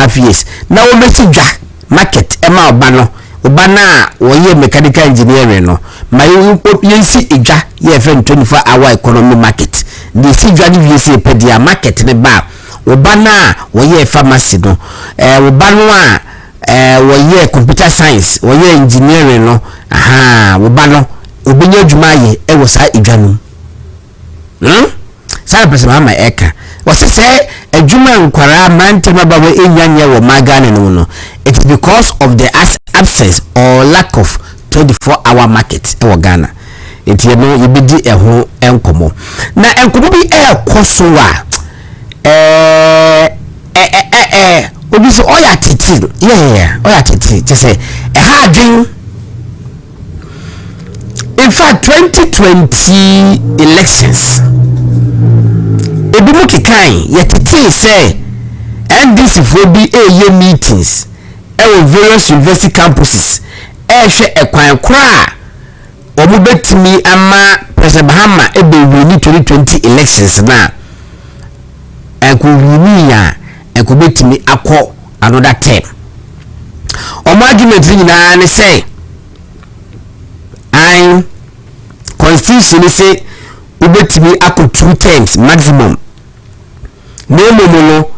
2.5 years na wo beti dwa market ema oba na wo ye mechanical engineering no ma yensi edwa ye fe 24 hour economy market ni si dwa ni wie se pedia market ne ba oba na wo ye pharmacy no oba no a wo ye computer science wo ye engineering no oba no obinya dwuma ye e wo sa edwa no sa person mama eka wose say adwuma nkwara mantema ba we enyanye wo magane no it's because of the absence or lack of 24-hour market e wo Ghana enti no yebedi eho enkomo na enkomo bi koso wa obi so oya titi oya titi just say ha adwen in fact 2020 elections ebimu kikan yetiti say NDC for be meetings various university campuses hwe ekwan kra omu betimi ama President Mahama win 2020 elections na win ya betimi akọ another term omu argument nyina ne say I constitution say betimi akọ 2 terms maximum no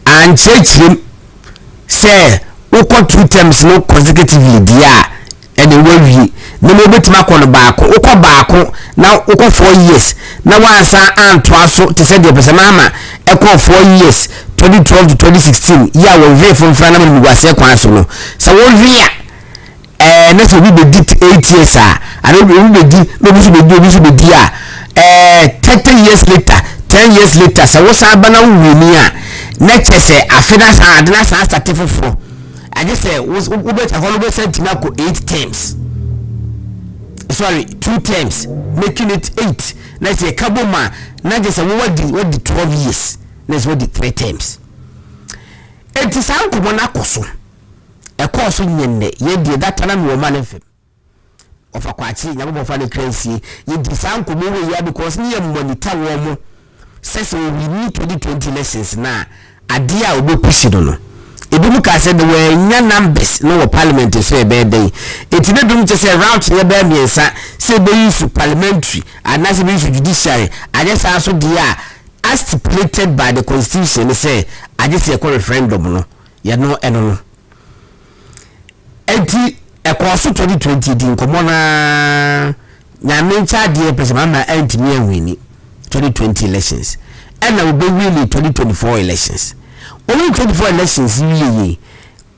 and church say uko 2 terms no consecutively dia and we no mo betimi akọ no baako uko baako na uko 4 years na wansa antwa so te say the person mama eko 4 years 2012 to 2016 ya we very from frana mu gwase kwa so no so wo ria na so bi be 8 years and we be di no bi so be di 30 years later 10 years later so wo sa bana wuni na chese afina sa adna sa start for I just say we better hollow sent na ko 8 terms sorry 2 terms making it 8 na say kaboma na just say what the 12 years let's what the 3 terms it is an ko na koso e koso nyenne ye die data na me man fem of akwachi nyabo fa le crazy ye di san ko mo ya because ni ye monitor wo mo says we need 2020 lessons na adia obo push no ebimu ka say the way nya numbers no parliament so e be dey eti ne dum say route ye be miensa say be use parliamentary and na say be use judiciary and just also dia as stipulated by the constitution say I just say referendum no ye no eno no enti ekoso 2020 di nkomo na nyame ncha de president na antimi anwini 2020 elections and now we really 2024 elections only 24 elections really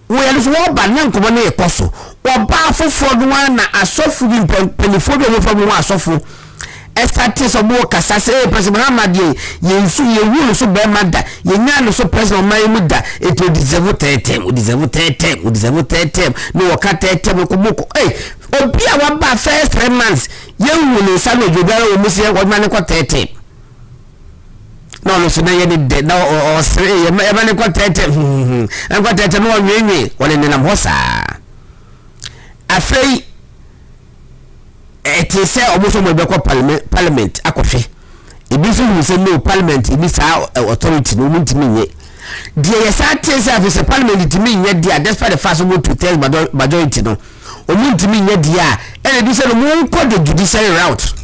we are so ba na nkomo na ekoso oba afofo do na asofu bi penifo bi mo from asofu estati so bo kasa say president Muhammad yensu ye wulu so be mada ye nya no so president man mu da it deserve term no waka term ko boko obi a wa ba first 3 months ye wulu sa no jodara o musie ko man ko term no so na ye de na o sre ye man ko term en ko term no nwenwe wole ne nam hosa afei it is say almost mo be ko parliament akofe ebi so hu say no parliament ebi sa authority no muntimi nye die yesa tese afise parliament timi nye dia despite the fact go to tell majority no o muntimi nye dia and ebi say no mo ko the judicial route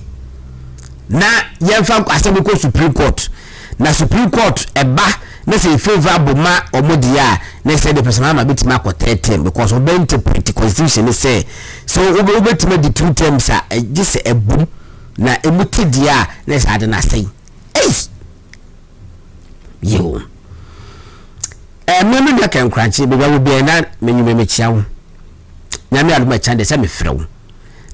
na yemfa asem ko supreme court na supreme court eba na say favorable ma omodia na say the person ma betima akọ term because we interpret the constitution say so we betima the 2 terms just a boom na emutidia na say na say yo me da kan kranchi be we be na menyume mechia wo nyame adoma chande say me frɛ wo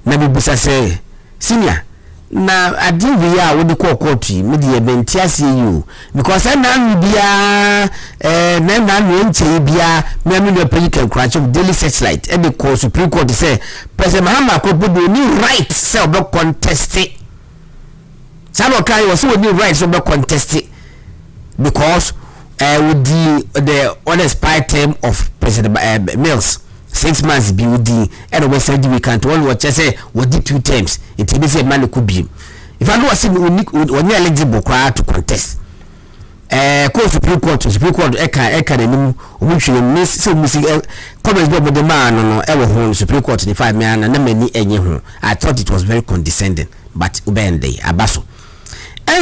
na be busa say senior na adivi ya wodi ko court me de benti ase you because na bia na nche bia me no pay can crash of daily satellite and the court supreme court say president Mahama ko bodo ni right say obe contest it sabo kai was so ni right so obe contest it because with the unexpired term of President Mills 6 months BUD and we said we can't all what say what did 2 terms it be say man could be if I know say when you eligible to contest Court Supreme Court eka na nim omutwe ne se musi comments bo the man no ewo ho Supreme Court ni 5 me na mani enye ho. I thought it was very condescending, but ubende abaso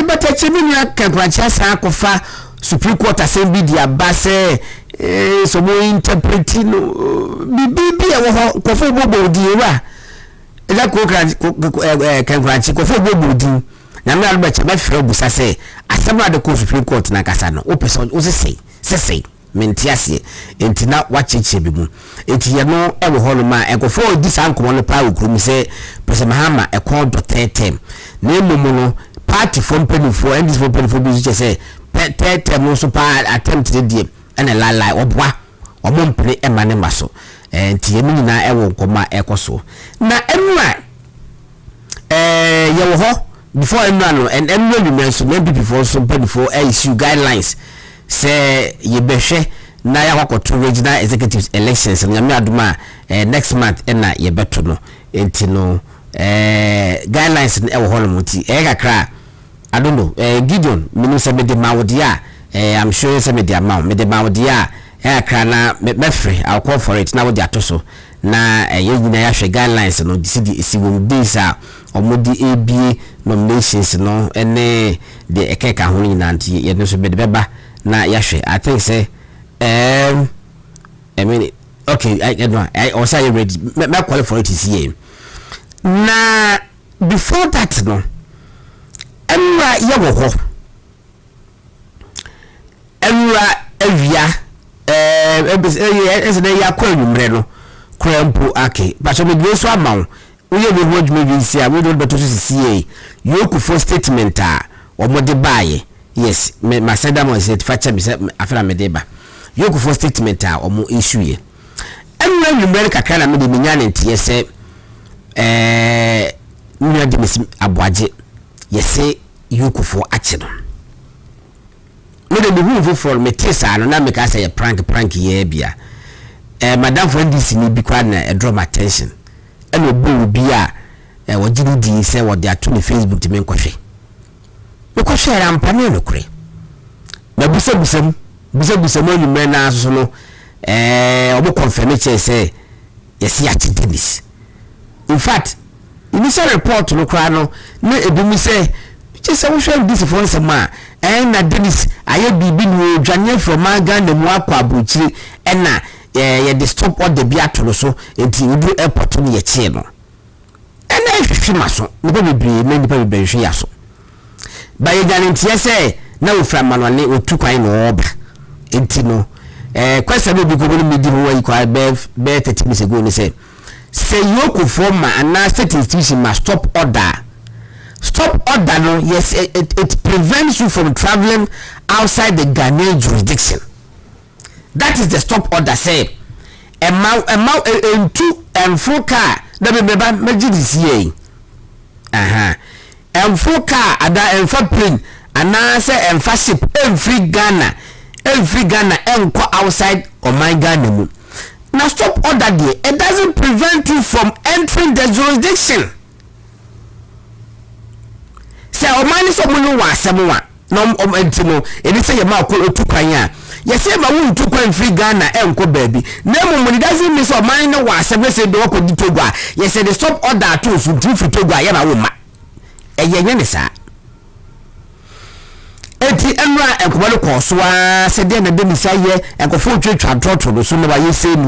but achemi ya kankwacha sa akofa Supreme Court assembly di abase so mo interpreting bibi ewo ho kofo bobo di wa ela ko kankwachi kofo bobo di na me albacha ba fere busa se asema de ko Supreme Court na kasa no o person o se mentiase enti na wacheche bi mu enti ye no ewo holo ma ekofo di sankomo no pa okrum se pese mahama ekon do tetem na emumu no party from penifo and this for penifo bi se tetem no so pa attempt de die na lalai obwa omompre emane maso enti ye nyina ewo nkoma ekoso na enwa ye wo ho before enwa no and enwa bi menso maybe before so penifo issue guidelines say ye behwe na ya kwakoto regional executive elections na me aduma next month na ye beto no enti no guidelines e wo hono muti kakra I don't know Gideon minu se me de mawdia I'm sure se me de amount me de mawdia kakra na mefre I'll call for it na wo de atoso na ye nyina ya hwe guidelines no isi won days a omodi ABA nominations no ene de ekeka ho nyina nti ye no so be de beba na yahwe I think say I mean okay I also ready me qualify for it is here na before that no enra ye wo ho enra avia na ya kwa nwumre no kwampo ake but so me so amawo uye be ho dwuma bi sia we don't better to see yoku for statement a omode baaye yes my said mo said facha bi afra me deba yoku for statement a omo issue ye enra nwumre kakra na me de nya ne ntie se nwa de mesi aboaje yese yoku for ache no me de hu for me tesa no na me ka say prank ye bia madam for this ni bi kwa na draw my attention and obo bi a wajiri di se wo de ato ne Facebook de me nkohwe ko share ampane no kure na busabusam onu me na aso no obo confirm che say yes ya Dennis. In fact initial report no kra no na edumi say che say wo share this for nsema na Dennis aye bibi no dwane from Ghana mu akwa abuchiri na ye de stop all the biato so enti udu airport no ye che no na hwehwe maso no bebre na nipa bebre hwe yaso baye garantie say na ofra manwane otu kwan no oba enti no kwesa no bi ko no medi ho yi kwa be 30 minutes ago ni say yoku form and na state institution must stop order no yes it prevents you from traveling outside the Ghanaian jurisdiction. That is the stop order say into full car that be majidisi full car ada for plane and na say for ship every Ghana enko outside of my Ghana mu. Now stop order there, it doesn't prevent you from entering the jurisdiction. Say o mani so munu wa asemo no entino eni say ma ko otu kwan a yes say ma wu tu kwan free Ghana enko baby na mo doesn't mean so mani no wa asemo say do ko di Togo a yes say the stop order to so di free Togo a ye na wo ma eye ne sa eti enra enko ko so a se de na de mi say ye enko fo twetwa trotro no so no wa ye say de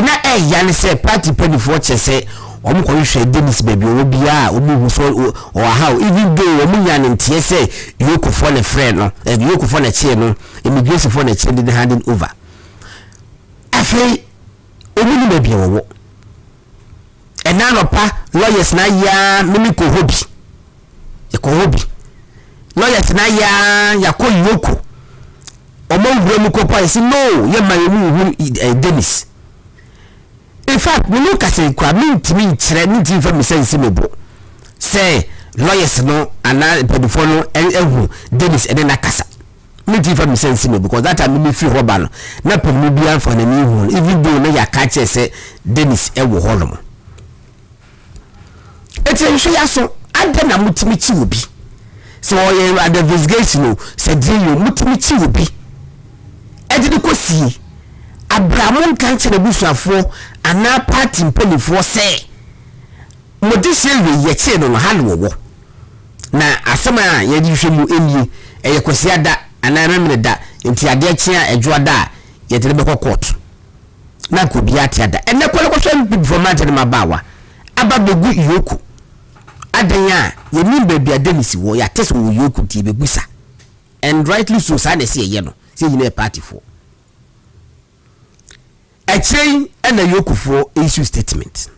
na ya ne say party penifo che say omo ko hwe Dennis baby o bia omo hu so o how even though omo nya ne ntie say yoku for the friend no yoku for the chair no immigration for the chair dey handing over afei omo ni baby wo ena no pa lawyers na ya mimi ko hobi lawyers na ya ko yoku omo wura mu ko pa say no ye ma mu Dennis. In fact, we look at it, ntimi nkyere nti fa mi sense mebo. Say lawyers no ana pedofo ehu Dennis na kasa. Nti fa mi sense mebo because that time me free hoba no. Na pe me bia for na me hu even though na ya catch say Dennis ewo holomo. Eti nhwe ya so ade na mutimi chi obi. so the investigation said you mutimichi will be edit ko si Abraham kan chere busuafo ana party mpelifo say modishel we ye che no ha no wo na asema ye di hwemu enie eye kwasi ada ana memre da enti ade chia adwoada ye tere be court na ko bi atiada ene ko ko hwe format de mabawa aba begu yoku adanya ye nim bebia denisi wo ya tese wo yoku ti begusa and rightly so sa na se ye no se yine party for a chain and a yoku for issue statement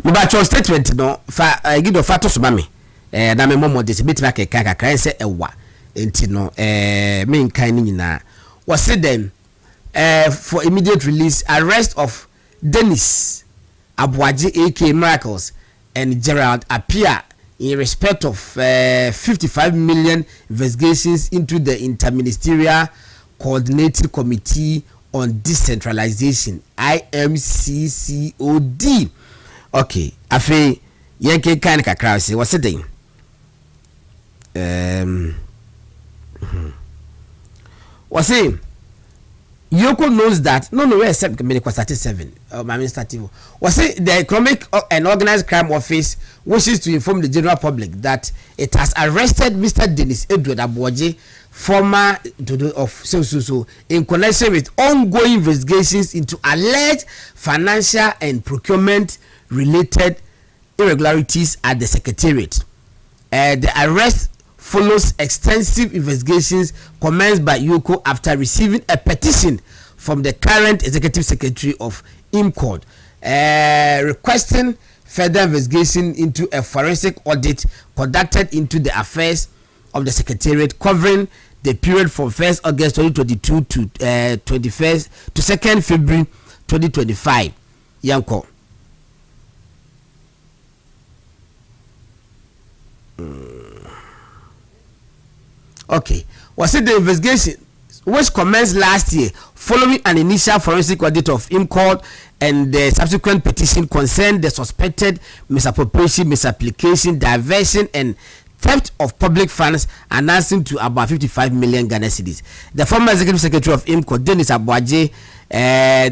me ba cho statement no fa gido fa to so ba me na me momo de se betima keka kakran se ewa enti no me nkan ni nyina was say them for immediate release arrest of Dennis Abuaji AK Miracles and Gerald appear in respect of 55 million investigations into the Interministerial Coordinating Committee on Decentralization IMCCOD. Okay, afi yenke kan kakra se what's it what's it Yoko knows that no except medical 37 my minister was it the Economic and Organized Crime Office wishes to inform the general public that it has arrested Mr. Dennis Edward Abuaji, former of so in connection with ongoing investigations into alleged financial and procurement related irregularities at the secretariat. The arrest follows extensive investigations commenced by Yoko after receiving a petition from the current executive secretary of IMCOD requesting further investigation into a forensic audit conducted into the affairs of the secretariat covering the period from 1st August 2022 to 2nd February 2025. Yanko. Okay, was it the investigation which commenced last year following an initial forensic audit of IMCOD and the subsequent petition concerned the suspected misappropriation, misapplication, diversion and theft of public funds announcing to about 55 million Ghana cedis. The former executive secretary of IMCOD, Dennis Abuaji,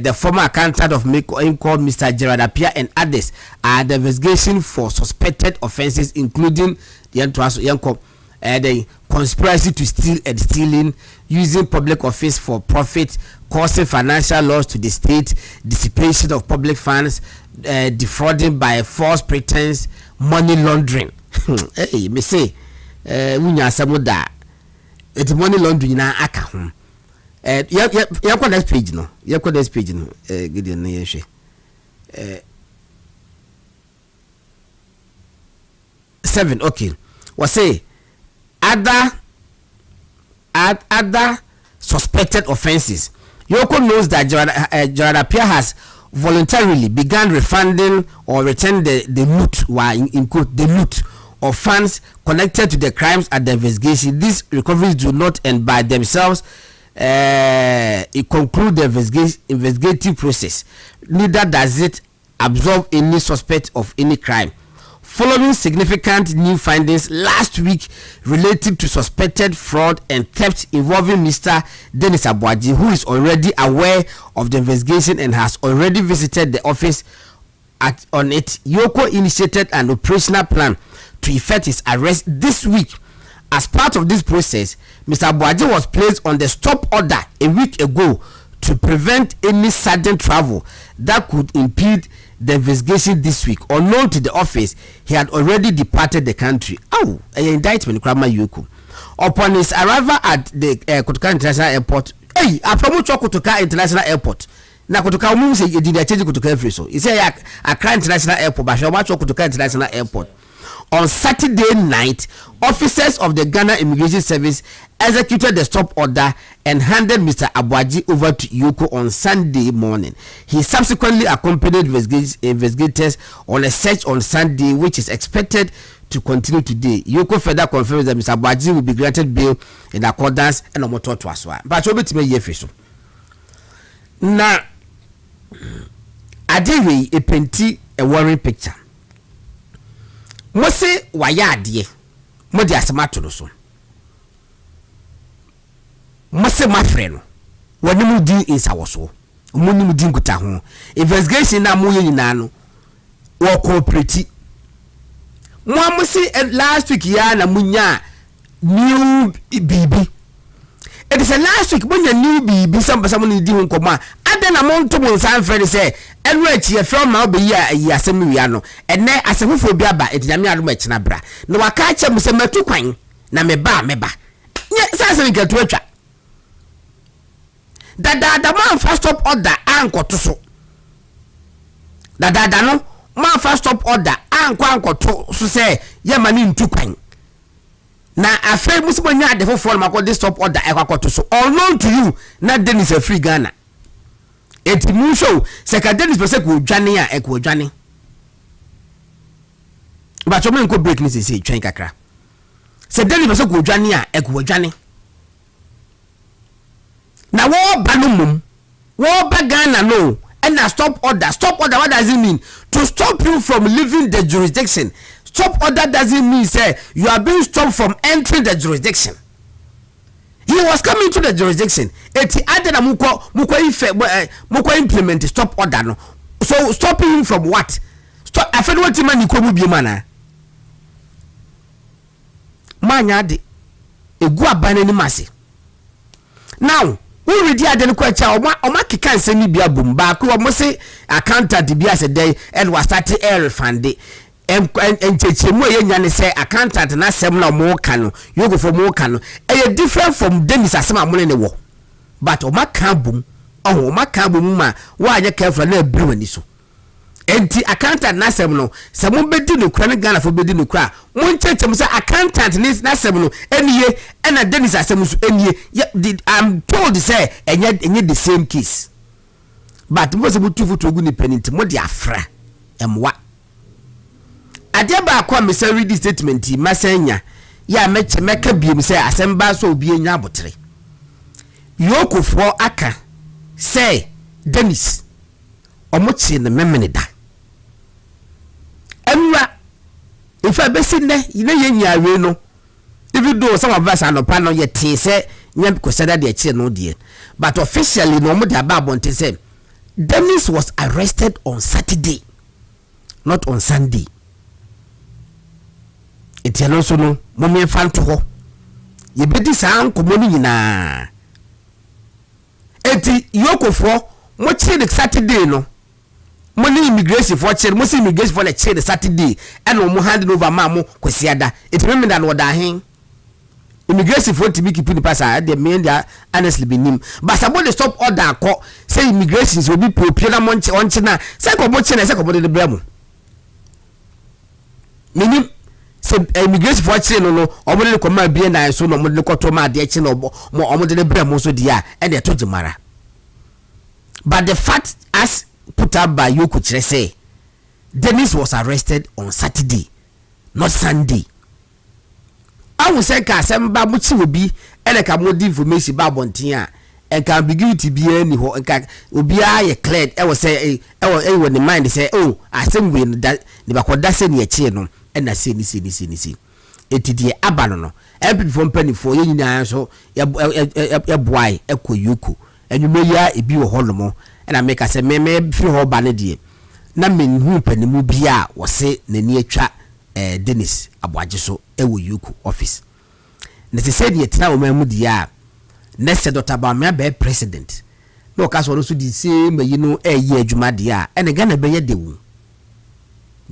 the former accountant of IMCOD, Mr. Gerard Appiah, and others are the investigation for suspected offences including the conspiracy to steal and stealing, using public office for profit, causing financial loss to the state, dissipation of public funds, defrauding by false pretense, money laundering. Hey, me say, wunya samuda. It's money laundering na aka home. Yakwa next page no. Yakwa next page no. Gideon na yeshe. 7, okay. Was say other suspected offenses. Yoko knows that Gerard Appiah has voluntarily begun refunding or returning the loot, in quote, the loot of funds connected to the crimes at the investigation. These recoveries do not end by themselves. It concludes the investigative process. Neither does it absolve any suspect of any crime. Following significant new findings last week related to suspected fraud and theft involving Mr. Dennis Abuaji, who is already aware of the investigation and has already visited the office on it, Yoko initiated an operational plan to effect his arrest this week. As part of this process, Mr. Abuaji was placed on the stop order a week ago to prevent any sudden travel that could impede the investigation this week. Unknown to the office, he had already departed the country. Oh, an indictment, Grandma Yuku. Upon his arrival at the Kotoka International Airport, hey, I promote Kotoka International Airport. Na Kotoka umu say you did change Kotoka every so. He say Accra International Airport, but I watch Kotoka International Airport. On Saturday night, officers of the Ghana Immigration Service executed the stop order and handed Mr. Abuaji over to Yoko on Sunday morning. He subsequently accompanied investigators on a search on Sunday, which is expected to continue today. Yoko further confirms that Mr. Abuaji will be granted bail in accordance and on motor to aswa. But you bet me ye fish. Now, Adewe a worrying picture. Mose waya adie mo di asemato no so mo se ma frɛ no woni mu di insawoso mo ni mu di nkuta ho investigation na mo yina no wo cooperate mo amusi last week ya na munya new bibi. It is a last week when you new bibi someone ni di ho nkoma ade na mo nto mo nsan frɛ say enwe ye from na obe ya asem wi ano ene asefofo bi aba etinyame adom akina bra na waka ache mo se matu kwan na meba nye sase nkatu atwa dada man first stop order ankoto so dada no man first stop order ankoto so say ye mani ntu kwan na afei musimo nya de fofo ma ko this stop order ekwakoto so unknown to you na Dennis a free Ghana eti mu show se ka Dennis pese ko dwane a ekwo dwane ba to me nko break ni se twen kakra se Dennis pese ko dwane a ekwo dwane na wo ba no mum wo ba Ghana no and na stop order what does it mean? To stop you from leaving the jurisdiction. Stop order doesn't mean say you are being stopped from entering the jurisdiction. He was coming to the jurisdiction. Eti adena muko implement stop order no. So stopping him from what? Stop afedi what man ikomu bi mana. Manya de egu abane ni mase. Now we ready adeni kwa cha oma keka nsemi bia bom ba ko mo se accountant bia se dey and was start refund enchechemu ye nyane say accountant na sem na mo ka no you go for mo ka no e different from Dennis asema mo ne wo but oma ka bom oma ka bom ma wa anye careful na abiri wani so enti accountant na sem no se mo bedi no kura ne Ghana fo bedi no kura mo nchechem say accountant ni na sem no eniye na Dennis asem so eniye I'm told say enye the same case but mo se butu futu ogu ni penint mo de afra emwa ade ba kwa me say read statement masanya ya meka biem say asem ba so obi enya abotre yokofo aka say Dennis omochi ne memene da emwa ifa besi ne yenya awe no even though some of us are no panel yet say nyam consider the chi no die but officially no mo da ba bonte say Dennis was arrested on Saturday not on Sunday. It is also no mommy fan to ho ye bedi sa nkomo ni nyina eti yokofo mo chi the Saturday no money immigration for chair mo see immigration for the chair the Saturday and mo hand over ma mo kwesiada it remember that no da hen immigration for to be keeping pass the main there honestly be nim but about the stop order ko say immigration will be proprio na monche onche na say ko mo che na say ko de bramo minim say immigration for chair no omo de ko ma bie na so no mo de ko to ma de che no omo de bramo so dia and they to jimara but the fact as put up by Yoko say Dennis was arrested on Saturday not Sunday. I will say ka semba muchi obi ele ka mo information ba bontin a and can begin to be any ho and obi a cleared e was say e when the mind say oh asem we that the bakoda se ne eche no and na se ni etidie abano no every from penny for ye nyina so e boy e ko Yoko enwuma ya ebi wo holomo and I make say me free ho ba ne die na men hu panimu bia wo se nani atwa Dennis aboaje so ewo Yoko office na se said yet na o mamu dia na se Dr. Bamia be president no ka so no so di same yi no ye adwuma dia ene Ghana be ye de wu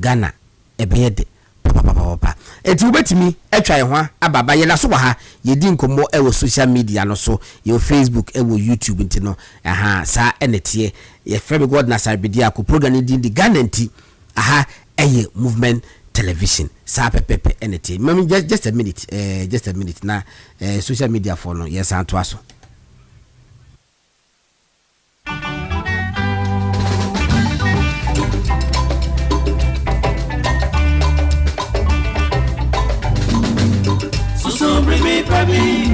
Ghana e be ye de papa eti ubetimi atwa ye ho ababa ye na so ha ye di nkomo ewo social media no so ye Facebook ewo YouTube ntino aha sa enetie ye frame God na Asare-Bediako program ni di Ghana nti aha eye movement television sa pepepe anything mami just a minute na social media for no yes anto aso so bring me baby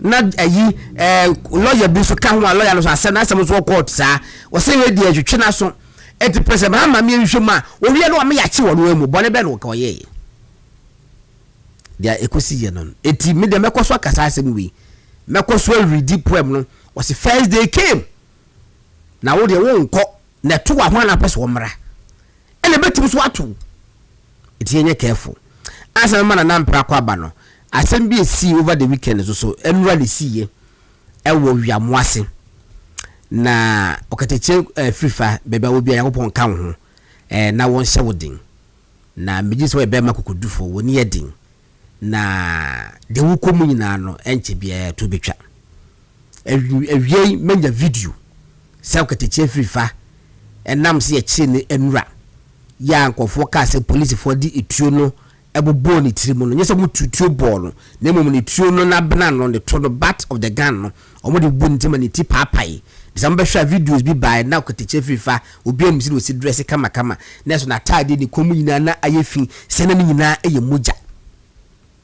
na ayi lawyer bi so ka ho a lawyer no so asem na asem so court saa wo say we di atwetwe na so eti president ma me nhwe ma wo wie no me ya chi wo no mu bone be no ka ye dia ekosi ye no eti me de mekoso akasa asem wi mekoso ready poem no was first day came na wo de wo nko na to wa ho na pese wo mra ene betim so ato eti enye careful asem ma na mpra kwa ba no asem bi esi over the weekend so enura le siye ewo wiamoase na okateche frifa bebe wo bia yakopon kan ho na won hye wodin na megisi we be makokudufo woni yedin na de wo komu nyina no enche bia to betwa ewie menya video se okateche frifa enam se ye chi ne enura ya nkofo ka se police for di etuo no ebobo ni tiri mu no nyese mu tutuo ball no na mum ni tuo no na bena no the to the bat of the gun no omo de bu ntima ni ti papai disamba hwa videos bi by na koteche fifa obi amsi no si dress kama na so na tade ni komu nyina na ayefi sene ni nyina eye moja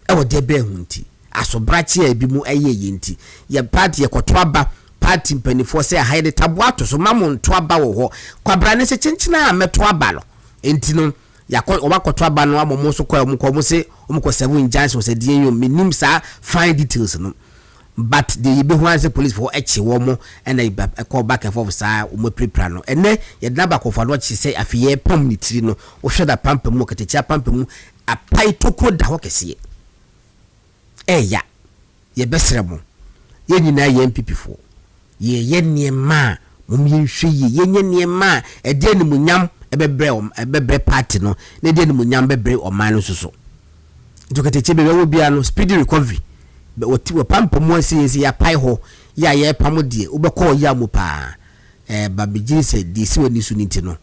ewo de be hunti asobrache e bi mu eye yenti ye party ye koto aba party mpanifo se haide taboato so mamo nto aba wo ho kwabra ne se chenchina ameto aba lo enti no yakọ obakoto aba no amomo so kwa omko se omko 7 injunction se die yo minim sa fine details no but the yebe ho answer police for echi wo mo and I call back and forth sa omo prepare no ene ye na ba kofa no chi se afiye pam ni tiri no wo hweda pampa mu katecha pampa mu apai toko da ho kese ya ye besre mo ye nyina ye MPP fo ye niema mum ye hwe ye nye niema e de ni munyam ebebre party no na de ni munyam bebre o man no so to kateche be wo bia no speedy recovery be woti wo pampa mu asisi ya pai ho ya ye pam de obekọ ya mu pa ba begin se de si woni su nti no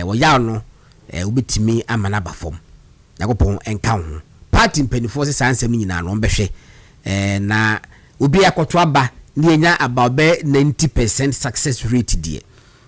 wo ya no obetimi amana ba fom yakopon enka ho party mpanifo se sansem nyina no behwe na obi akoto aba ni enya about 90% success rate die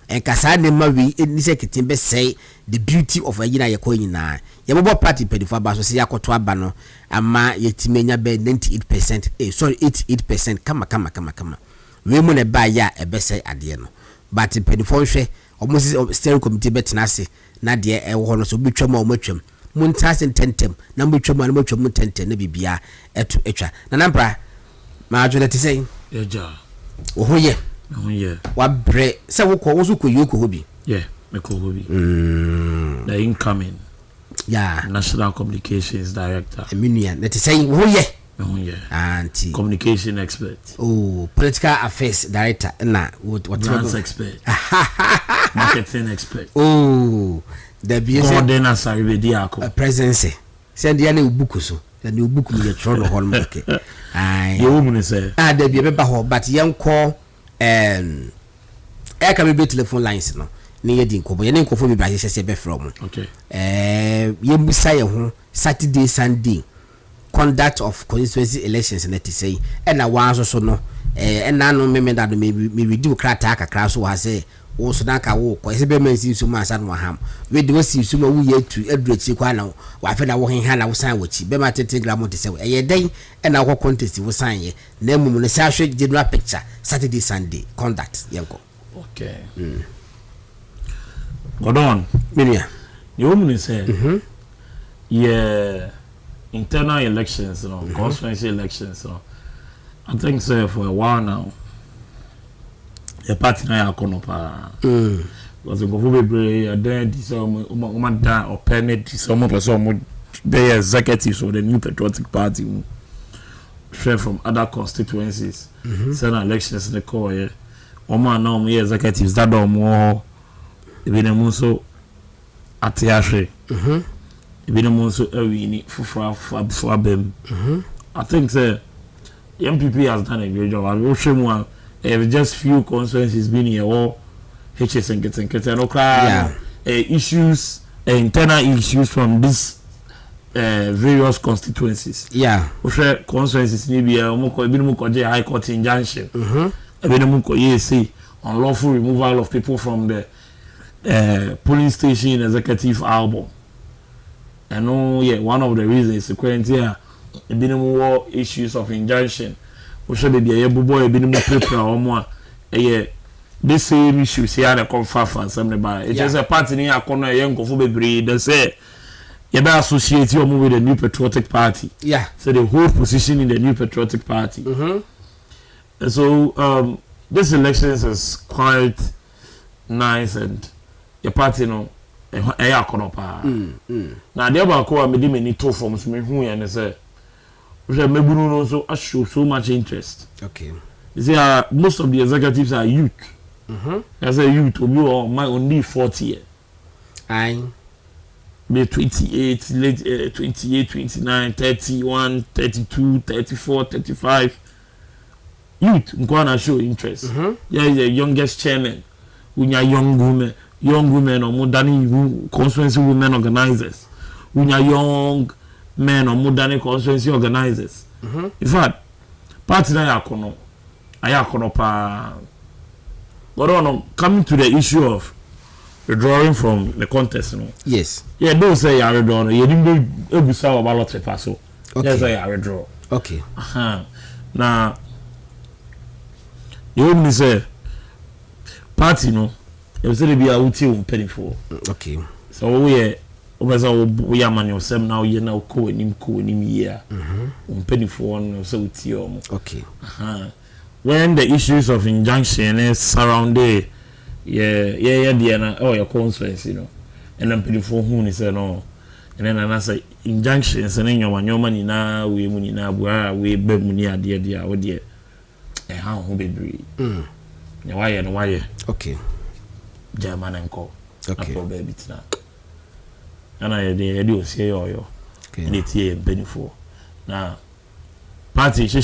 enkasa ne mawi ni se kitimbe say the beauty of ayina yeko nyina yebobo party mpanifo aba so se yakoto aba no ama yetimenya be 98% sorry 88% kama we mu ne ba ya ebese ade no but mpanifo hwe almost steering committee betenase na de ewo no so betwam o matwam muntase tentem na betwam na matwam tentem na bibia eto etwa na nampra ma adwene te sei eja wo hoye wa bre se wo ko wo so ko yoko hobi me ko hobi the incoming National Communications Director Eminia na te sei wo hoye anti communication expert political affairs director na what expert marketing expert the Gordon Asare-Bediako presence send ya na ubuku so na ubuku me tro no hol make ai you woman say da bi be ba ho but yen call e ka be telephone lines no ni ye din ko bo ye ni ko fo mi ba se be from okay ye musa ye ho Saturday Sunday conduct of constituency elections na te say e na wan so no na no me da do me redo krata kakra so ha say wo so na ka wo ko se be man si so ma sa no ham we de wasi so ma wo ye tu eduachi kwa na wa fe na wo hen ha na wo san wachi be ma 30 gram te say e den e na wo contest wo san ye na mum no sa hwe general picture Saturday Sunday conduct yenko okay Gordon minia you woman say internal elections, constituency elections, I think so for a while now. The party now konopa. Because the government then some or permit some person be executives of the new patriotic party share from other constituencies. Certain elections in the core here. Oman now me executives that do more. Even so at the so for them. I think the MPP has done a great job. I will show more just few constituencies being here all HS and getting issues internal issues from these various constituencies. Constituencies maybe a high court injunction. Unlawful removal of people from the polling station executive album. I know, one of the reasons is currently there been more issues of injunction o hwe be bia ye bobo e bi ni mo prepare omo a this same issue say na come fa some ne ba it is a party ni akono ye nkofo bebre they say you better associate you with the New Patriotic Party. Yeah. So the whole position in the New Patriotic Party. And so this elections is quite nice and your party no akono pa. Na dey ba ko me di many two forms me hu ya ne say we mebunu no so show so much interest. Okay. You see most of the executives are youth. As a youth obi o my only 40 year. Aye. Be 28, late 28, 29, 31, 32, 34, 35. Youth, gonna show interest. Yeah, the youngest chairman. We are young women or more than constituency women organizers. We are young men or more than constituency organizers. In fact, party na ayakono pa. But coming to the issue of withdrawing from the contest, yes. Yeah, don't say you are withdrawing. You didn't do a ballot paper, so yes, I are withdraw. Okay. Now, you only say party, you say be out here penny for. Okay. So we are man yourself now. You now co him here. Penny for one so okay. When the issues of injunction is surrounded. Yeah, your constituency, and then people who say no, and then I say injunctions and then your money now, we money now, we beg money at dear, oh dear, and how who be breed. Why, okay, German and call, okay, baby, and I do say, and it's here penny for now. Party, so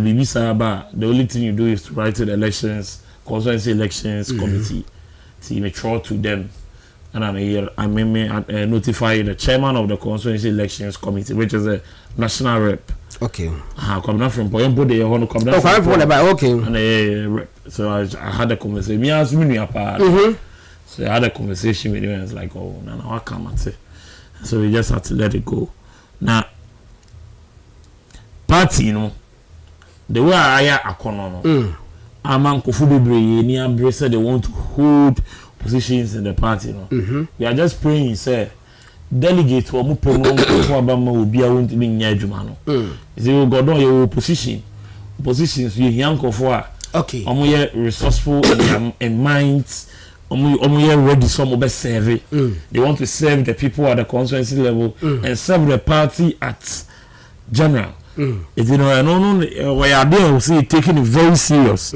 Bibi Saraba, the only thing you do is to write to the elections. Constituency elections committee to mature to them, and I may notify the chairman of the constituency elections committee, which is a national rep. Okay. Come down from Poyambo, they want to come down. Okay. And a rep. So I had a conversation. Me asked me apart. So I had a conversation with him, and I was like, "Oh, no, I can't say." So we just had to let it go. Now, party, the way I akono. Among Kofubebre, near Bressa, they want to hold positions in the party. We are just praying, sir. Delegate or Mupoma will be a want to be near Jumano. You got on your positions, you young for okay. Resourceful and minds, ready some best serve. They want to serve the people at the constituency level and serve the party at general. If you know, why are there? See, taking it very serious.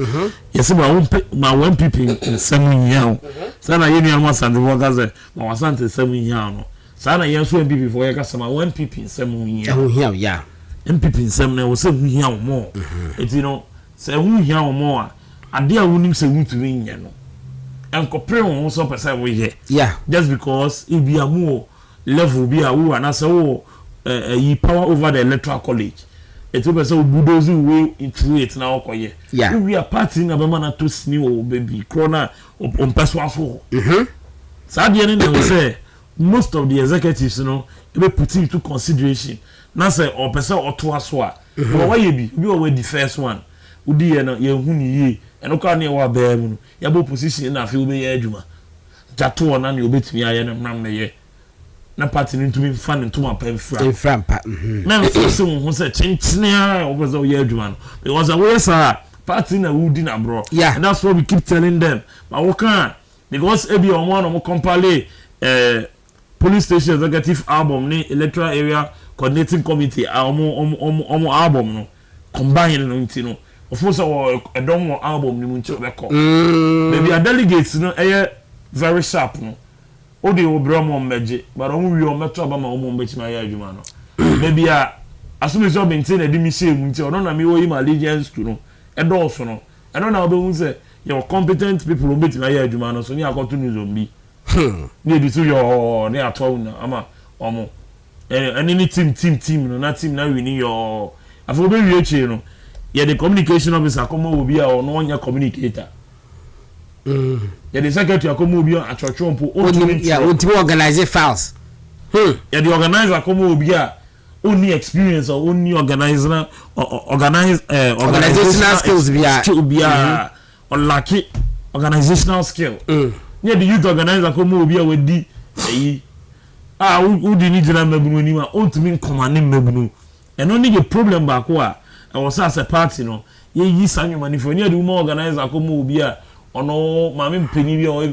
Yes, my one people in 7 years. Sana yeni almost and the workers. My wasn't 7 years. Sana yes, when people for your customer, one people in 7 years. Yeah. And people in 7 years, 7 years or more. It's 7 years or more. I dare wouldn't say to win, and compare on some percent we here. Yeah. Just because it be a more level be a woo and I say, ye power over the electoral college. It will be so bulldoze way into it now. Yeah, we are partying a man to snew baby corner on Peswaso. Sadly, I will say most of the executives, be put into consideration. Now say or person or two as well. Why you were the first one. Udi ye and okay near what bear your position in a few be eduma. Jatu on and you bet me I am ye. Na party into me fan into my pen from man someone who said chinchina over the year juan because a way sir party na wood in a bro. Yeah, and that's what we keep telling them. But we can't because every one of compile police station executive album ni electoral area coordinating committee album no combine no ntino of course a don album ni muncho be call maybe a delegates no very sharp no. Odi obromo meje but omu wi o meto aba ma omu mbechi ma ya adwuma no maybe asumi so bintin na dimi shey mu nti ono na me wo yi ma allegiance to no edo so no eno na obe hu say your competent people o beti ma ya adwuma no so ni akoto ni zombi ni edi so your ni ato na ama omu any team no na team na win your afo be wi eche no ye the communication officer come obi a ono nya communicator. Yeah, the secretary come obi a church mpo o organize files. Yeah, the organizer come obi a only experience or only organizational skills be or lucky organizational skill. Yeah, the youth organizer come be with the who do need to remember when you are ultimately commanding mebunu. And only the problem back where I was as a party, you know, ye sanyo money for near the more organizer come be a or no mammy penny or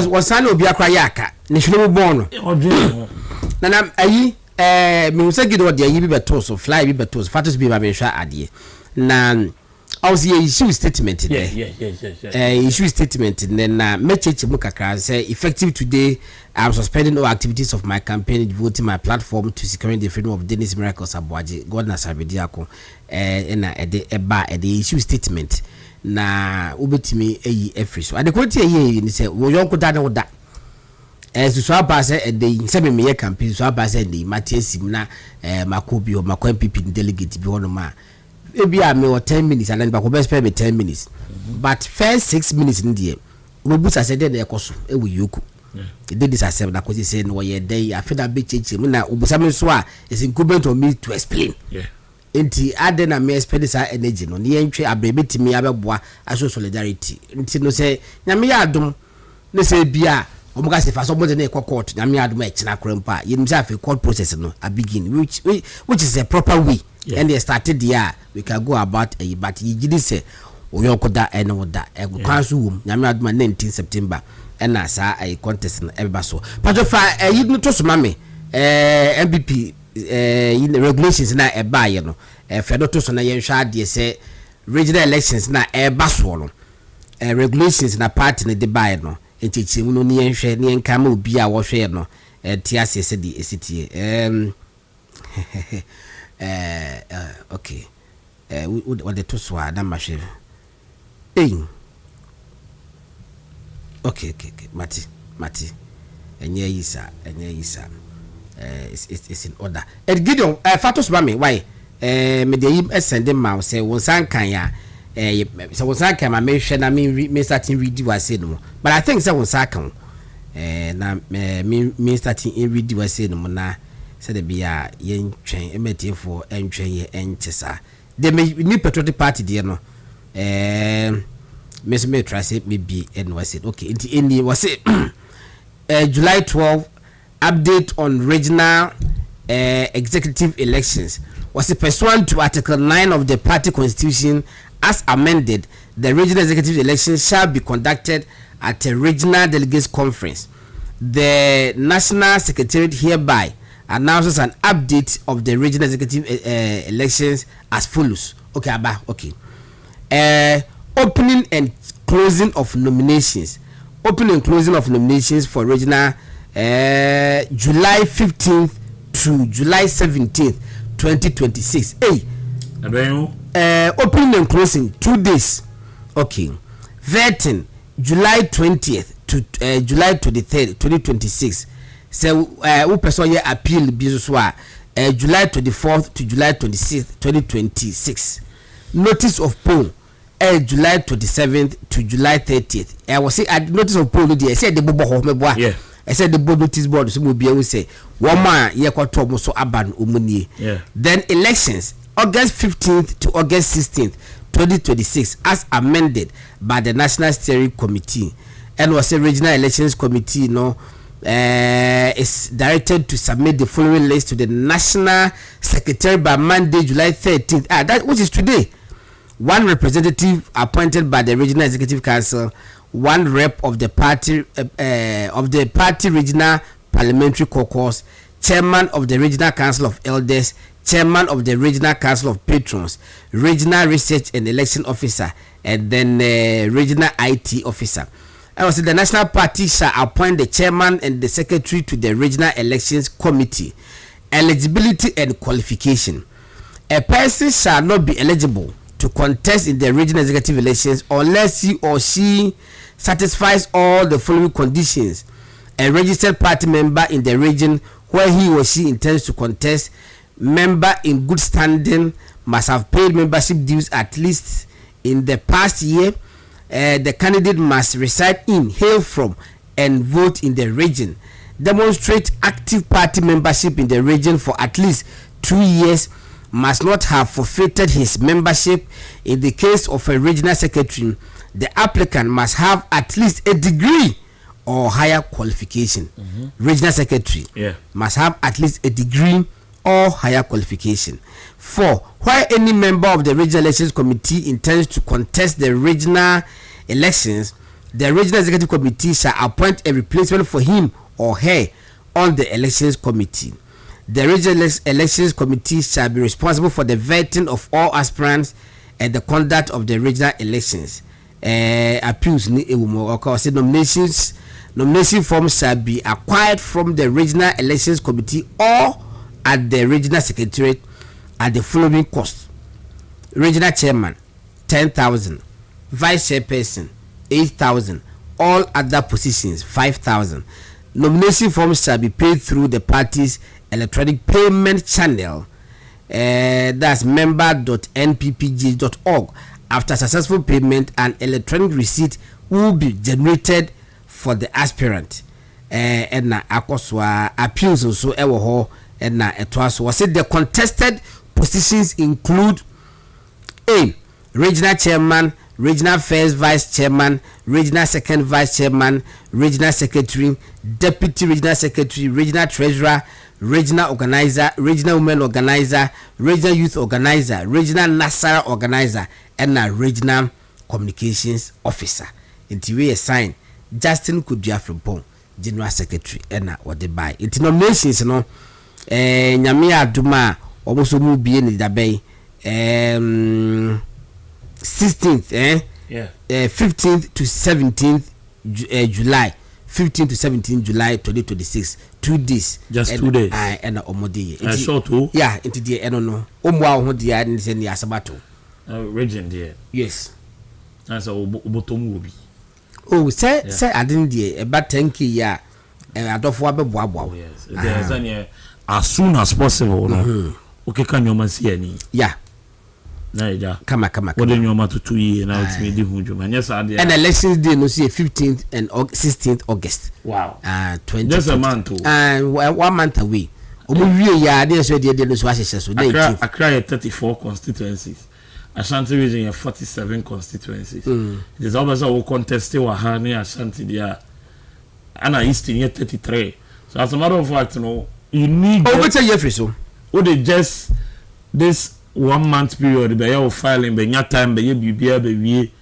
was San Obia Krayaka, national born or dream. Nana, me was a good idea, you be betos or fly be betos, fattest be my shot idea. Nan. I was here issue statement today. Issue statement and then message Mukaka say effective today I'm suspending all activities of my campaign devoting my platform to securing the freedom of Dennis Miracles Abuaji God Asare-Bediako the issue statement na ubetimi every so the quality here say we yon ko da na da so aba say the say me campaign so aba say the Matias na makobi o makwan PP delegate bi wono ma maybe I may 10 minutes and then back over spend me 10 minutes. But first 6 minutes in the we boost I said then ekoso e we yoku. They did this accept that because say no ye day I feel that big change na ubusame so is incumbent on me to explain. Yeah. Enti ade na me spend this energy no ne ntwe abrebetimi abeboa aso solidarity. Enti no say nyame ya adom ne say bia omuga se fa so mo de na court nyame ya adom e kina krempa ye nimsa afi court process no a begin which is a proper way. Yeah. And they started there we can go about a but you did say we yokoda and oda e kwanso wom nyame adoma 19 September and na sa a contest na eba so but of you no to so mame MBP in the regulations na eba ye no fedo to so na ye hwa ade say regional elections na eba so no regulations na party na de buy no entichi mu no ne hwe ne nka ma obi a wo hwe no ti asese di esitie okay. What the two sword that machine. Okay. Mati. And yeah, isa. It's in order. And Gideon, Fatos Mami, why? Me de send them mouse say one san can ya. So one san can my mention. I mean, me starting read what I said no. But I think so one second. Na me starting in read what I said no na. Said the bia yen twen emete for entwen ye enchesa de me patriotic party de no me try say maybe and was it okay into any was it July 12 update on regional executive elections was it pursuant to article 9 of the party constitution as amended. The regional executive elections shall be conducted at a regional delegates conference. The national secretariat hereby announces an update of the regional executive elections as follows. Okay, Abba. Okay. Opening and closing of nominations. Opening and closing of nominations for regional July 15th to July 17th, 2026. Hey. Opening and closing 2 days. Okay. Vetting July 20th to July 23rd, 2026. So who person appeal Bizuswa July 24th to July 26th, 2026. Notice of poll July 27th to July 30th. I was say notice of poll I said the bobo meboa. Yeah. I said the board notice board so mo bia we say one man ye kwato mo so aban omunie. Yeah. Then elections August 15th to August 16th, 2026 as amended by the National Steering Committee. And was a regional elections committee is directed to submit the following list to the National Secretary by Monday, July 13th. That which is today. One representative appointed by the Regional Executive Council, one rep of the party regional parliamentary caucus, chairman of the Regional Council of Elders, chairman of the Regional Council of Patrons, regional research and election officer, and then regional IT officer. I was the National Party shall appoint the chairman and the secretary to the Regional Elections Committee. Eligibility and qualification. A person shall not be eligible to contest in the regional executive elections unless he or she satisfies all the following conditions. A registered party member in the region where he or she intends to contest, member in good standing, must have paid membership dues at least in the past year. The candidate must reside in, hail from, and vote in the region. Demonstrate active party membership in the region for at least 2 years must not have forfeited his membership. In the case of a regional secretary, the applicant must have at least a degree or higher qualification. Regional secretary must have at least a degree or higher qualification. 4. While any member of the regional elections committee intends to contest the regional elections, the regional executive committee shall appoint a replacement for him or her on the elections committee. The regional elections committee shall be responsible for the vetting of all aspirants and the conduct of the regional elections. Appeals nomination forms shall be acquired from the regional elections committee or at the regional secretariat at the following cost: regional chairman 10,000, vice chairperson 8,000, all other positions 5,000. Nomination forms shall be paid through the party's electronic payment channel, that's member.nppg.org. After successful payment, an electronic receipt will be generated for the aspirant. And na akoswa appeals also ewo and na etwaso was it the contested positions include: A. Regional chairman, regional first vice chairman, regional second vice chairman, regional secretary, deputy regional secretary, regional treasurer, regional organizer, regional women organizer, regional youth organizer, regional Nasara organizer, and a regional communications officer. Until we assign Justin Kudua Frimpong, general secretary, and what they buy. It's nominations, you know. Nyamia Duma almost mu be in the bay. 16th, 15th to 17th July. 15th to 17th July 2026. 2 days. Just 2 days. And Omodi. Short too? Yeah, into the I don't know. Omwa dia and send ya sabato. Region there. Yes. That's a Obotomu will be. Oh, say I didn't dear about 10k ya. I don't want to boab. Yes. There's any as soon as possible. No. Okay, can you see any? Yeah. Naija. Come. What do you want to 2 years now? It's me the huge man. Yes, I did. And elections day no see 15th and 16th August. Wow. 20. Just a month too. 1 month away. Omo ya dey so dey no so ahyehyɛ so. Accra 34 constituencies. Ashanti region 47 constituencies. It is always a contest wa ha ne Ashanti dia. Ana Eastern 33. So as a matter of fact, you need. Oh, what's a year for so? Would they just this 1 month period be your filing be nya time be bibia be wie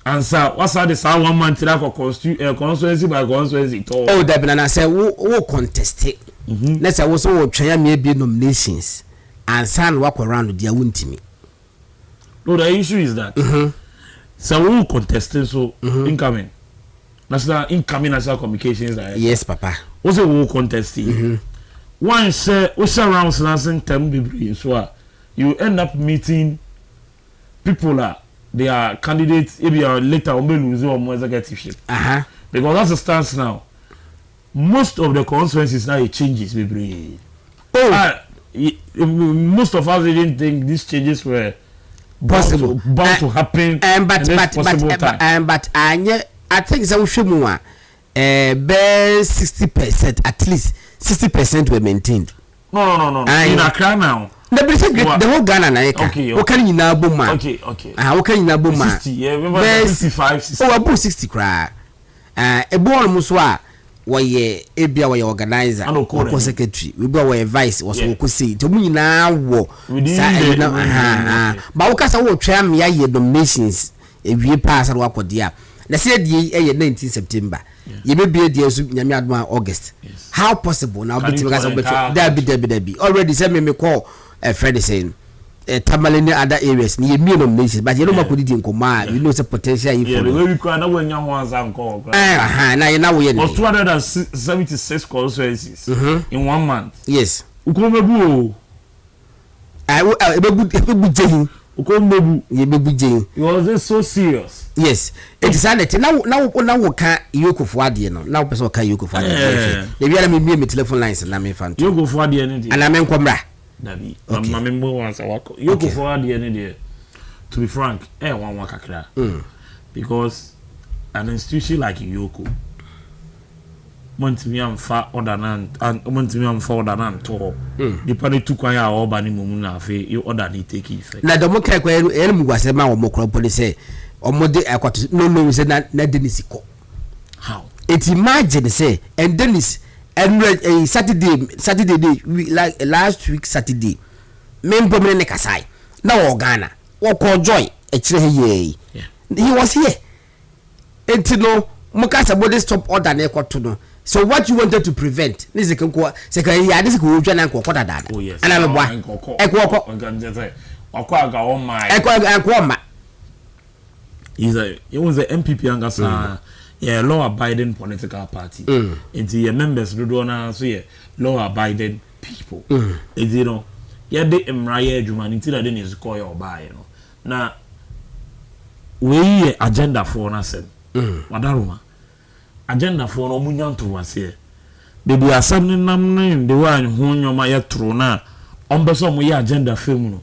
answer what's that this 1 month that constituency by constituency to oh that banana say wo contest it let's say also wo twa me be nominations and san work around there wontimi. No, the issue is that so we contesting so incoming national communications right? Yes papa. Also we contesting one say rounds last term be so you end up meeting people they are candidates if you are later or may lose or more executive. Because that's the stance now. Most of the constituencies now it changes maybe. Most of us didn't think these changes were bound to happen but I think so should more 60% at least 60% were maintained. No. In Accra now. The whole Ghana na eka. Okay. Can you now boom man? Okay. Can you now boom man? 60. Yeah, remember 55, 60. Oh, about 60 cry. A born muswa waye ebia waye organizer or secretary. We go waye vice was ko say. To mu na wo. Ba wo kasa wo twa me ya nominations e wie pass na wakọ dia. Na say die 19 September. You may be there nyame adoma August. How possible now be there be already send me call a friend saying Tamale other areas near me nominations but you know what could it in command you know the potential we can now when young ones are called now we was 276 constituencies in 1 month. Yes Ukomebu was this so serious? Yes, it is sanity. Now can you go for the now person can you go for the me telephone lines and I'm fan. You go for the energy and I'm in Comra. Dabi. My member wants a walk. You go for the energy. To be frank, one wakakra. Because an institution like Yoko, montimi am fa order nan and montimi am fa order nan to the party to kwan ya oba ni mumu na afi you order dey take effect na domo kai kwa enu mugwase ma wo mokro police omode akwato no say na Dennis ko how it imagine say and Dennis and Saturday day like last week Saturday member me ne kasai na wo Ghana wo ko joy e kire he he was here no mukasa body stop order na ekwoto no. So what you wanted to prevent? This is second ya this ko twa na nkoko dada. Oh yes. Ana meboa. Ekwo aga on my. Ekwo ma. It was the MPP angasa law abiding political party. It's your members do na so law abiding people. It's you know the emraye adwuma nti na dey is call your buy you know. Na we agenda for na sem. Wadaruma. Agenda for no munyanto wase bebi asam ni nam ne de wa ho nyoma ye tro na ombeso mo ye agenda fam no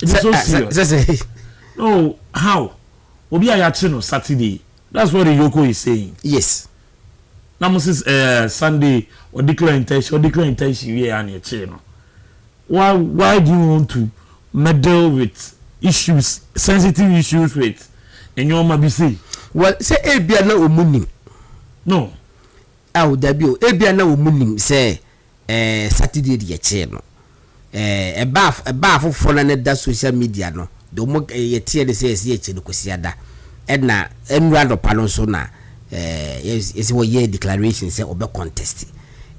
it's so serious. No how obi ayache no Saturday that's what the Yoko is saying. Yes na Moses Sunday or declare intention we are na che no why do you want to meddle with issues sensitive issues with enyoma bi say well say e bia na omunim. No. Dabio ebia na omunim say Saturday de che no. E ba fofo na da social media no. Do mo ye tie de say ye che no kwasiada. Na enra do palo so na yes wo ye declaration say obe contest.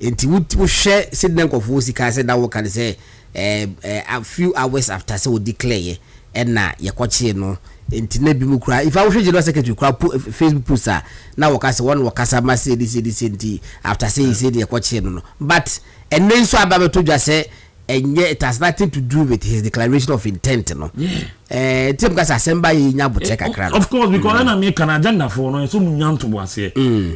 Enti wo share sidna nkofo sika say da wo kan say a few hours after say wo declare na ye kwache no. Enti na bi mu kura if I was general secretary kura Facebook post na wakasa one wakasa ma say this enti after say he said ye kwache no but and then so aba to just say it has nothing to do with his declaration of intent no tim ka asemba ye nya bote kakra of course because na me can agenda for no so munyanto boase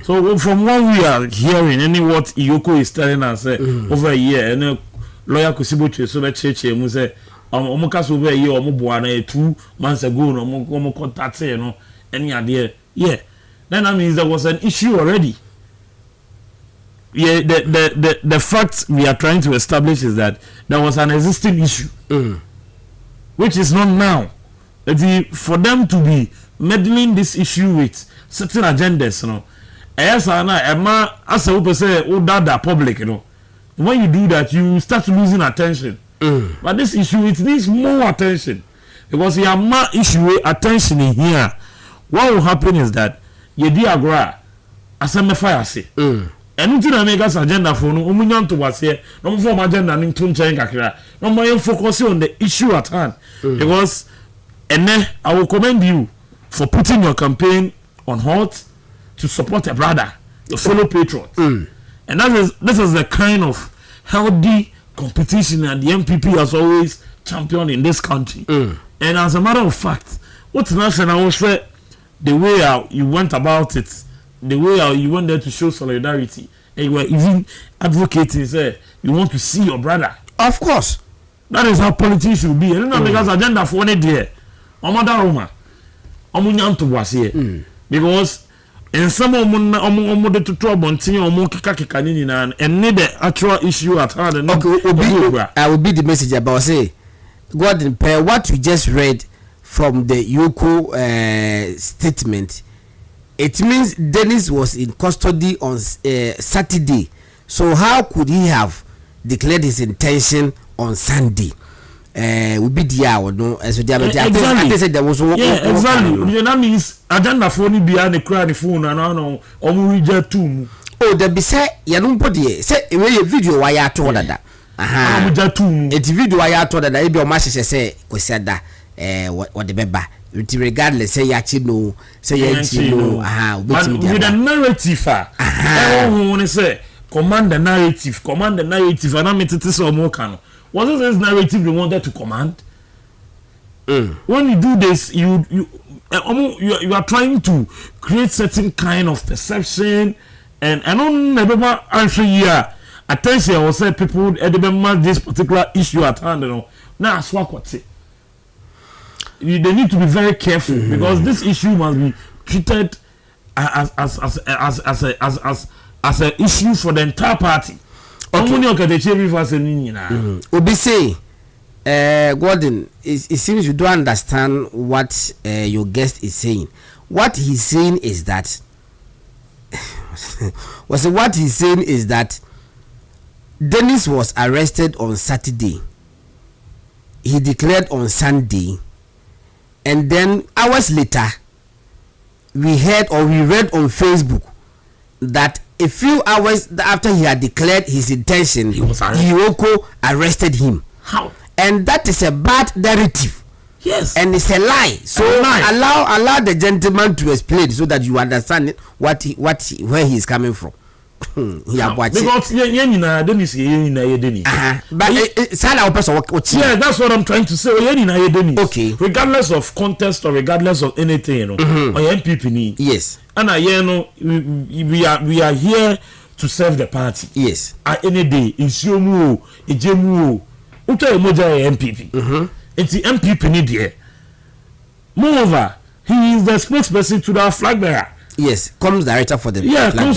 so from what we are hearing any what Iyoko is telling us over a year and lawyer Kosiboche so be cheche mu say omukaso over here omuboa na 2 months ago no omu contact you know any idea then that means there was an issue already. The fact we are trying to establish is that there was an existing issue which is not now. For them to be meddling this issue with certain agendas you know yes as a say that public you know when you do that you start losing attention. But this issue it needs more attention because you have more issue attention in here. What will happen is that you diagram as a fire say and you make us agenda for no umunyanto was here no form agenda in tunchen kakra no more focus on the issue at hand because and then I will commend you for putting your campaign on hold to support a brother, your fellow patriot, and this is the kind of healthy competition that the MPP has always championed in this country. And as a matter of fact, what's national was the way you went about it, the way you went there to show solidarity, and you were even advocating, say you want to see your brother. Of course, that is how politics should be. And not because agenda for one day, Roma, Omunyanto was here because. And some of them to trouble until and need the actual issue at hand. Okay, I will be the message about say, God, what you just read from the Yoko statement. It means Dennis was in custody on Saturday. So how could he have declared his intention on Sunday? We be the hour, no, as we I said there was exactly. That means agenda for me behind the crowd phone and I know reject too. Oh, the be say ya no body say a video why ya told that. Aha. It's video why ya told that e be o ma say kwesiada what the beba. Regardless say ya chi no say ya chi no aha with the narrative say command the narrative and I'm it so more can. Was it this narrative they wanted to command? When you do this, you are trying to create certain kind of perception, and I don't never answer here. Attention, I will say people remember this particular issue at hand. You know, now they need to be very careful because this issue must be treated as as an issue for the entire party. Obi say, Gordon, it seems you don't understand what your guest is saying. What he's saying is that Dennis was arrested on Saturday. He declared on Sunday, and then hours later, we read on Facebook that a few hours after he had declared his intention, Yoko arrested him. How? And that is a bad narrative. Yes. And it's a lie. So allow the gentleman to explain so that you understand where he is coming from. Because Dennis. But yeah, that's what I'm trying to say. Dennis. Okay. Regardless of contest or regardless of anything, or MPP. Yes. And we are here to serve the party. Yes. At any day, in Siomu, Ejemu, Uta Emoja MPP. It's the MPP need here. Moreover, he is the spokesperson to the flag bearer. Yes, comes director for the flag bearer.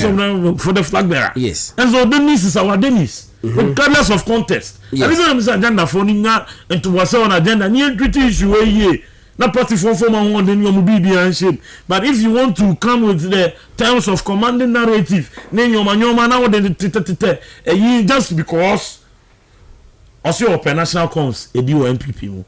For the flag bearer. Yes. And so Dennis is our Dennis. Regardless of contest. Yes. Every time agenda for Ninga and to was on agenda, near treaty issue ye. Not party for one then you be and shape. But if you want to come with the terms of commanding narrative, then your man now then just because also open national comes a do MPP.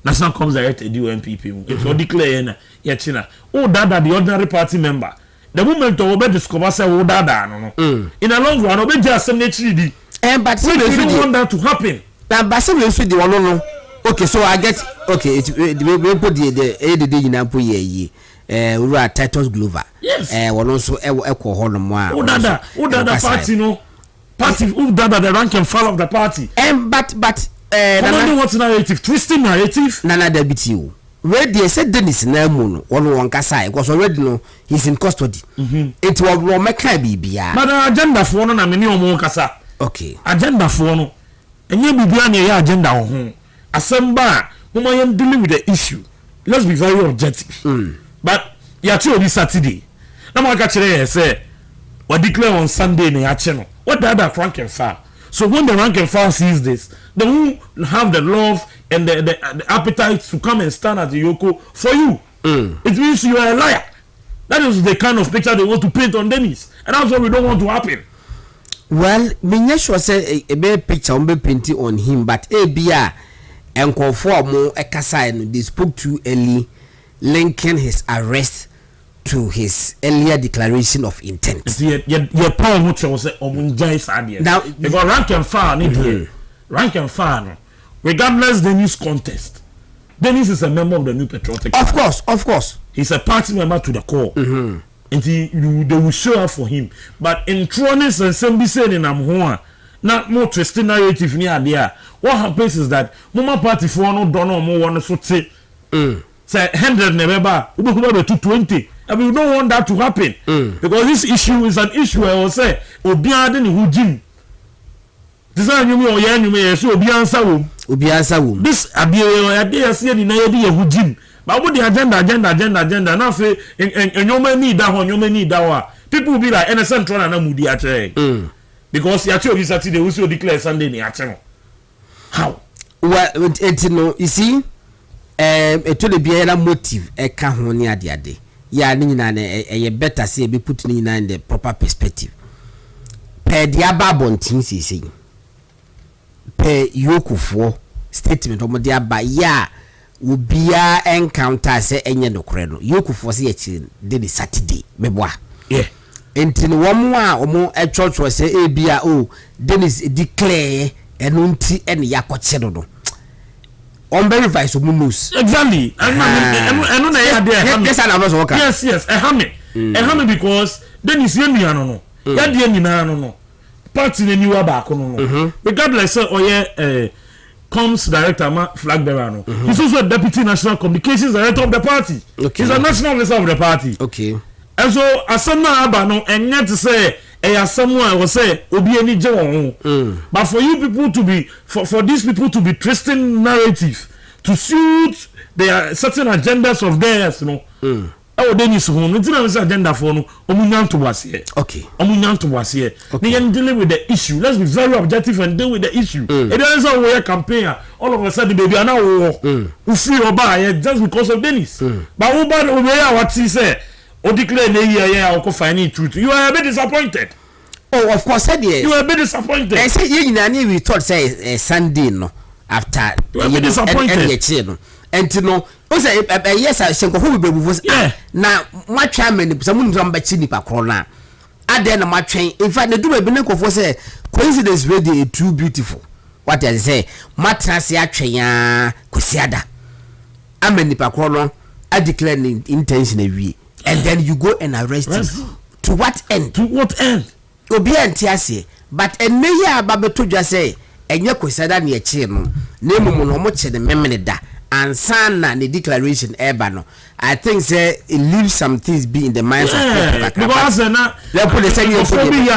National comes direct a do MPP. If you declare Yachina, oh dada the ordinary party member. The moment of obey discover say oh dada no. In a long run, obey just naturally. But we don't want that to happen. But some you the one no. Okay, so I get okay. We put the you know put ye. We are Titus Glover. Yes. One also echo honor more. Oh dada party no. Party who dada the rank and file of the party. But what's narrative? Twisting narrative. Nana there beat you. Where they said Dennis Namun one kasa because already no he's in custody. It was Romeka Bibia. But the agenda for no na many omo kasa. Okay. Agenda for no. Enye bibia na ya agenda ho. Asamba mama yam dealing with the issue. Let's be very objective. But ya chi obi Saturday. Na mo ka kire say we declare on Sunday na ya chi no. What the other rank and file? So when the rank and file sees this, they won't have the love and the appetite to come and stand at the Yoko for you. It means you are a liar. That is the kind of picture they want to paint on Dennis. And that's what we don't want to happen. Well, Minyesho said a bad picture on be painted on him, but ABR and conform more a Kasai they spoke too early, linking his arrest to his earlier declaration of intent. Your power much was now because rank and file rank and file regardless the news contest. Dennis is a member of the New Patriotic Party. Of course. He's a party member to the core. And they will show up for him. But in trueness and some be saying in Amhua, not more twisting narrative near there. What happens is that Mama Party for no don't know more one so say 100 November, we go to 220. And we don't want that to happen. Because this issue is an issue I will say Obiade ni hujim. This is you me oya you me so Obiansa wom. This abie say ni na ye di hujim. But what the agenda now say enyoma ni da ho enyoma ni da wa. People will be like NSN try na mudi ache. Because ya chi obi Saturday we so declare Sunday ni ache no. How? Well, it no you see to the biara motive e ka ho ni ade. Yeah, a better say be put in the proper perspective. Per diaba bontin say per yoku for statement omo diaba ya ubia encounter say enye no kore no yoku for say echi dey Saturday meboa. Yeah. Entin wo mo a omo e church was say e bia Dennis declare enunti ene yakoche do. On verify so news. Exactly. Yes. Ehame because then is yemi no. Ya de nyina no. Party na niwa ba ko no. Regardless comes director flag bearer no. He's also a deputy national communications director of the party. Okay. He's a national officer of the party. Okay. And so asana aba no enye to say someone will say obi eni je won. But for you people to be for these people to be twisting narrative to suit their certain agendas of theirs, you know. Oh, Dennis home. It's not an agenda for no. Omunyan to was here. Okay. Omunyan to was here. They can deal with the issue. Let's be very objective and deal with the issue. It doesn't always a campaign. All of a sudden, baby, I know who free or buy just because of Dennis. But who bad over here? What he said? Or declare the year, I'll find it truth. You are a bit disappointed. Oh, of course, I did. You are a bit disappointed. I said, we thought, say, Sunday, no, after you are a bit disappointed. And to know, yes, I think who will be now. My chairman, someone from Bachinipa Corona. I then my train. In fact, the do a benefit for say coincidence really too beautiful. What I say, Matrasia Chaya Kusiada. I'm in the Corona. I declare intention every, and then you go and arrest him. To what end? To what end? Obi antiase, but and me ya babeto just say, and you Kusiada near Chino. Name no much the memory and sana the declaration ebano. I think say it leaves some things be in the minds of people. Because they put the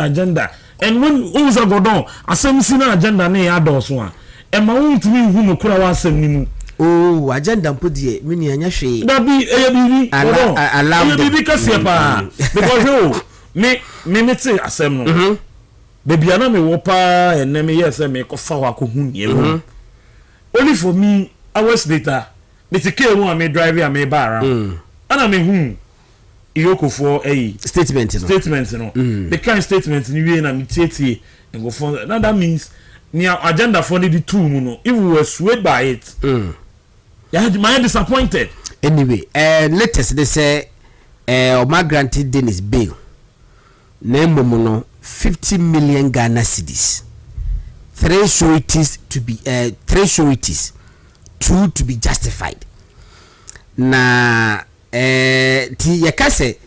agenda. And when who's a godon, a same sinner agenda ne ados one. And my own to me who no kura sem. Oh, agenda put the mini anya she. That be allow because you me say asem no. Baby ana me wopa and me yes me ko fa wa ko hu only for me hours later me take one me drive and me bar and I mean iyoko for statement no the kind statement ni we na me tie and go for that means near agenda for the two no if we were swayed by it yeah my disappointed anyway latest they say my granted Dennis bail name no 50 million Ghana cedis. 3 sureties to be 3 sureties, 2 to be justified. Na ti yakase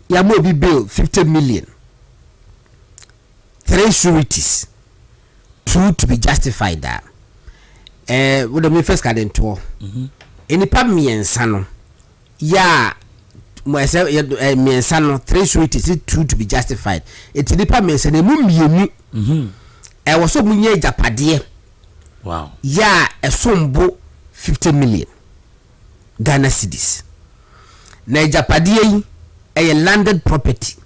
ya mo bi bill 50 million. 3 sureties, 2 to be justified that. What the me first card into. Any pa miensa no. Ya mo say miensa no 3 sureties, 2 to be justified. Eti ni pa miensa na mu mienu. I was so munye japade. Wow. Yeah, a sombo 50 million Ghana cedis. Na japade a landed property.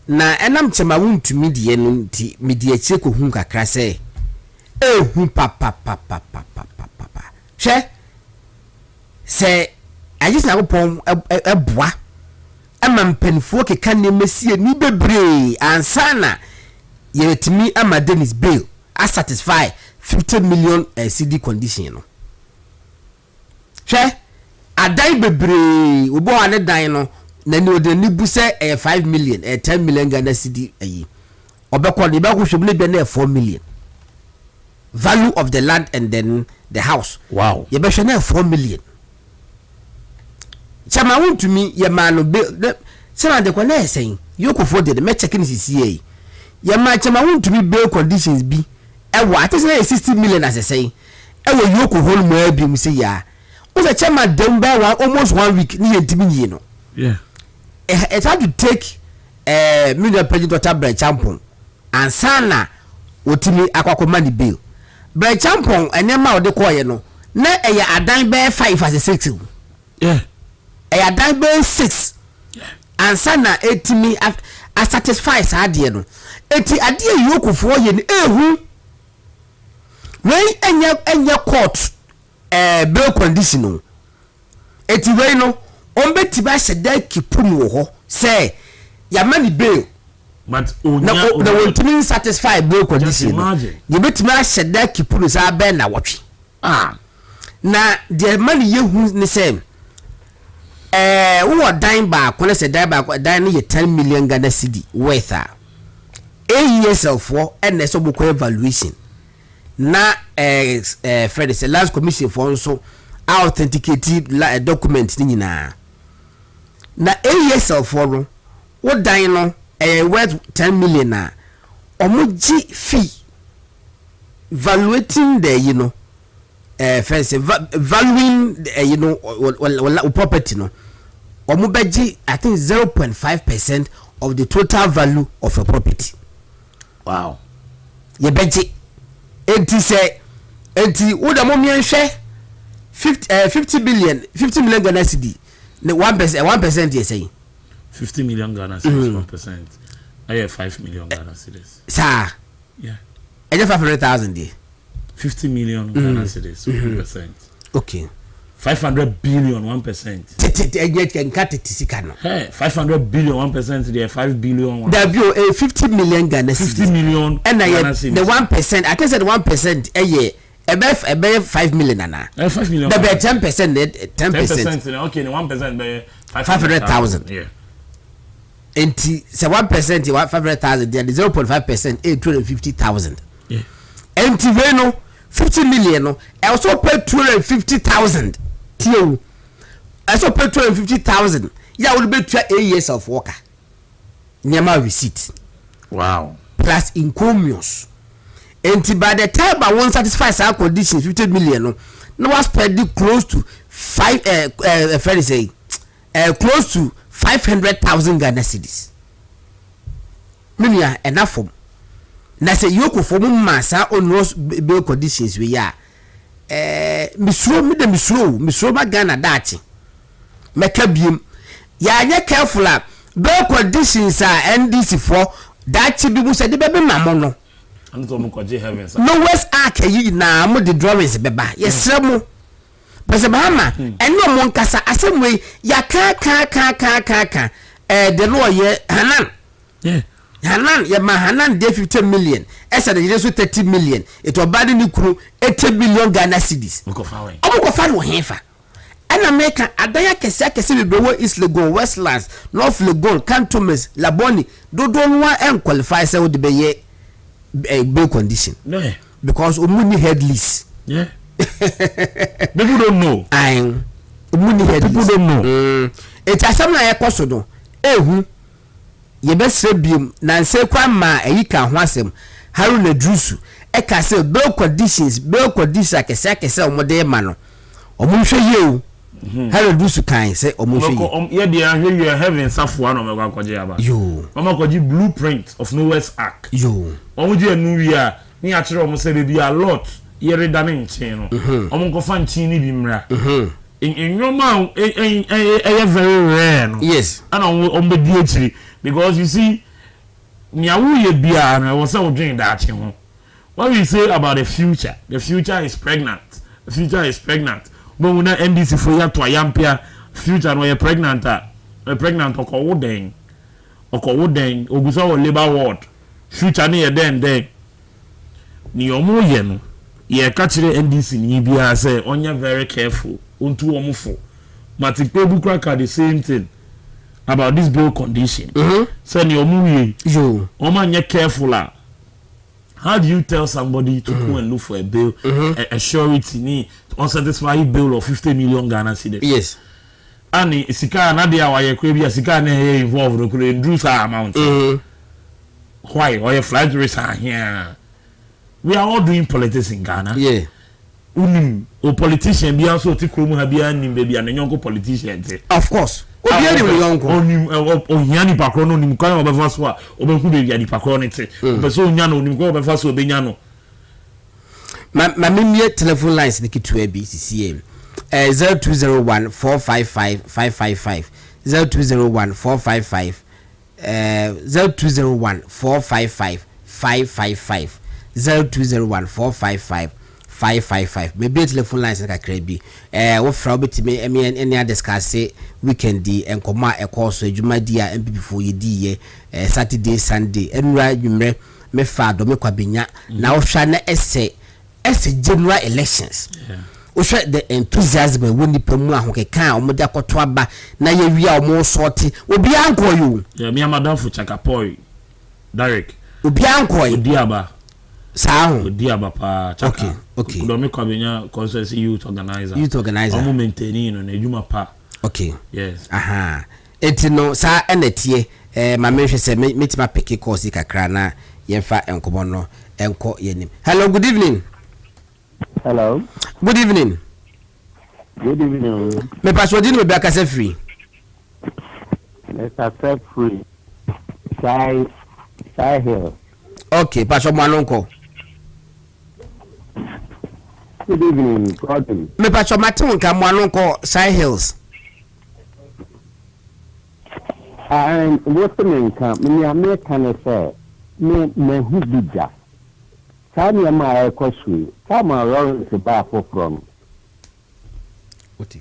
Na enam chema wuntu midie no nti midie cheko hu kakra se. Hu papa. She se ajis na gopon eboa. Amampenfo keka ne mesie ni bebre ansana yet me ama Dennis bail I satisfy 50 million CD condition no she adai bebre obo ane dan no na ni ode ni bu se 5 million 10 million Ghana CD ayi obekọ ni be ko hwem ne be na 4 million value of the land and then the house. Wow. You be hwe na 4 million chama want me ye man no bail chama de ko na saying you ko for the me check ni CCA ya ma chama want to be bail conditions bi e wa ate say 60 million as I say e wo yoko hol mo abi mu say ya o say chama dem ba almost 1 week ni yentimi yi no yeah it had to take million president Dr. Brian Champon and sana otimi akwakọ money bail Brian Champon enema o de ko ye no na e ya adan ba 5 as 6 yeah e ya adan ba 6 and sana etimi a satisfy sadie no eti adie yokufo ye ni ehu wey enya court bail condition eti wey no ombeti ba sheda kipum wo ho say ya mani bail but na won to satisfy bail condition you beti ma sheda kipum sa ba na wotwe na the money ye hu ni say wo dan ba ko na se dan ba dan ye 10 million Ghana cedi worth AESL for and so boko evaluation na Fred say last commission for so authenticated documents ni nyina na AESL for wo dan no worth 10 million na omoji fee valuating the first valuing the, property no omobeji I think 0.5% of the total value of a property. Wow. Ye beji enti say enti wo da mo mi enhwe 50 million Ghana cedi The 1% you say 50 million Ghana cedis 1%. I have 5 million Ghana cedis. Sir. Yeah. I just 500,000 there. 50 million Ghana cedis 1%. Okay. 500 billion 1%. Hey, 500 billion 1% there, 5 billion 1%. There be 50 million Ghana cedis. 50 million and Ghana cedis. The 1%, I can say the 1% a year. About 5 million ana. 5 million. There be 10%. 10%. Okay, the 1% be 500,000. Yeah. And say 1% 500,000. There 0.5% 250,000. Yeah. And no 50 million. No, I also pay 250,000. I also pay 250,000. Yeah, will be 8 years of worker. Nyama receipt. Wow. Plus encomiums. And by the time I won't satisfy our conditions, 50 million. No, was spending close to close to 500,000 Ghana cedis. Minya enough for. Na say you could form massa on those bill conditions we are. Misro ba Ghana dachi. Mekabim. Ya careful up. Bill conditions are NDC for dachi bibu said the baby mamono. No West Ark yi na mo the drawings beba. Yes mo. Pese mama eno mo nkasa asemwe ya ka the law ye Hanan. Yeah. Hanan ya ma Hanan dey 50 million. Esa dey so 30 million. It was bad ni kuru 80 million Ghana cedis. Omo fa no hefa. Ana America adaya kese bebewo East Legon, Westlands, North Legon, Cantonments, Laboni. Dodo nwa en qualify say wo de be ye bail condition. No. Because omuni head lease. Yeah. People don't know. Omuni head people lease. Don't know. It asam na ekoso do. Ehu ye be srebium na nse kwa ma eyika ho asem Haruna Drusu e ka say bail conditions akese omode ma no. Omunhwe ye o. Haruna Drusu kan say omunhwe ye. Ye dey ahwe you heaven safo na me kwa kwaje aba. Yo. Mama kwaje blueprint of Noah's Ark. Yo. Omuji enu wi a ni a kire omo say be a lot. Ye reda ne nchen no. Omo nkofa nchen ni bi mra. In your mouth, very rare. No? Yes. And on the DHD because you see, Miawu Bia and I was so doing that. What we say about the future is pregnant. The future is pregnant. But when NDC for ya to a yampia future, no, you're pregnant, or Wooden, Ogusa or Labor Ward, future near then. Niomo yen, ye catch the NDC, Nibia say, on you very careful. Unto omufo Matipebu cracker the same thing about this bail condition. Send your movie. Yo. Oman, you're careful. How do you tell somebody to go and look for a bail, a surety, unsatisfied bail of 50 million Ghana cedis? Yes. And Sika Nadia, why you could be a Sika involved in Drusa amount. Why? Or your flight race here? We are all doing politics in Ghana. Yeah. O politician be also ti kromu ha bia nim baby an nyonko politician te. Of course. Obi ani we nyonko. Onim ohiani pakro no nim kwan obefa so a obeku baby ani pakro ne te. Obeso onya no nim kwan obefa so obenya no. Ma mimie telephone lines ne kitu abi CCM. 0201 455 555 0201 455 0201 455 555 0201 455 555 maybe telephone lines like crazy we fra betime any discuss weekend di enkoma ekoso adwuma di a MPP ye di Saturday Sunday enra dwumre me fa do me kwabenya na wo hwa na ese general elections wo hwa the enthusiasm we nipa mu ahokeka omode akoto aba na ye wi a omo sorti obi anko yo me amadam fu chakapoi direct obi anko yo di aba Sao Diaba pa chaka. Okay. Do me kwabenya consensus youth organizer. Omo maintaining no edwuma pa. Okay. Yes. Aha. Etino sa enetie ma mehwe se metima peke course kakra na yemfa enkobo no enko yenim. Hello, good evening. Hello. Good evening. Good evening. Me password ni me be akase free. Let's accept free. Sai here. Okay, password manonko. Good evening, Gordon. Me pacho matin ka mwano ko Shy Hills. And what's the name? Me American say me who did that. Tell me my question. Some are rolling to buy from. What?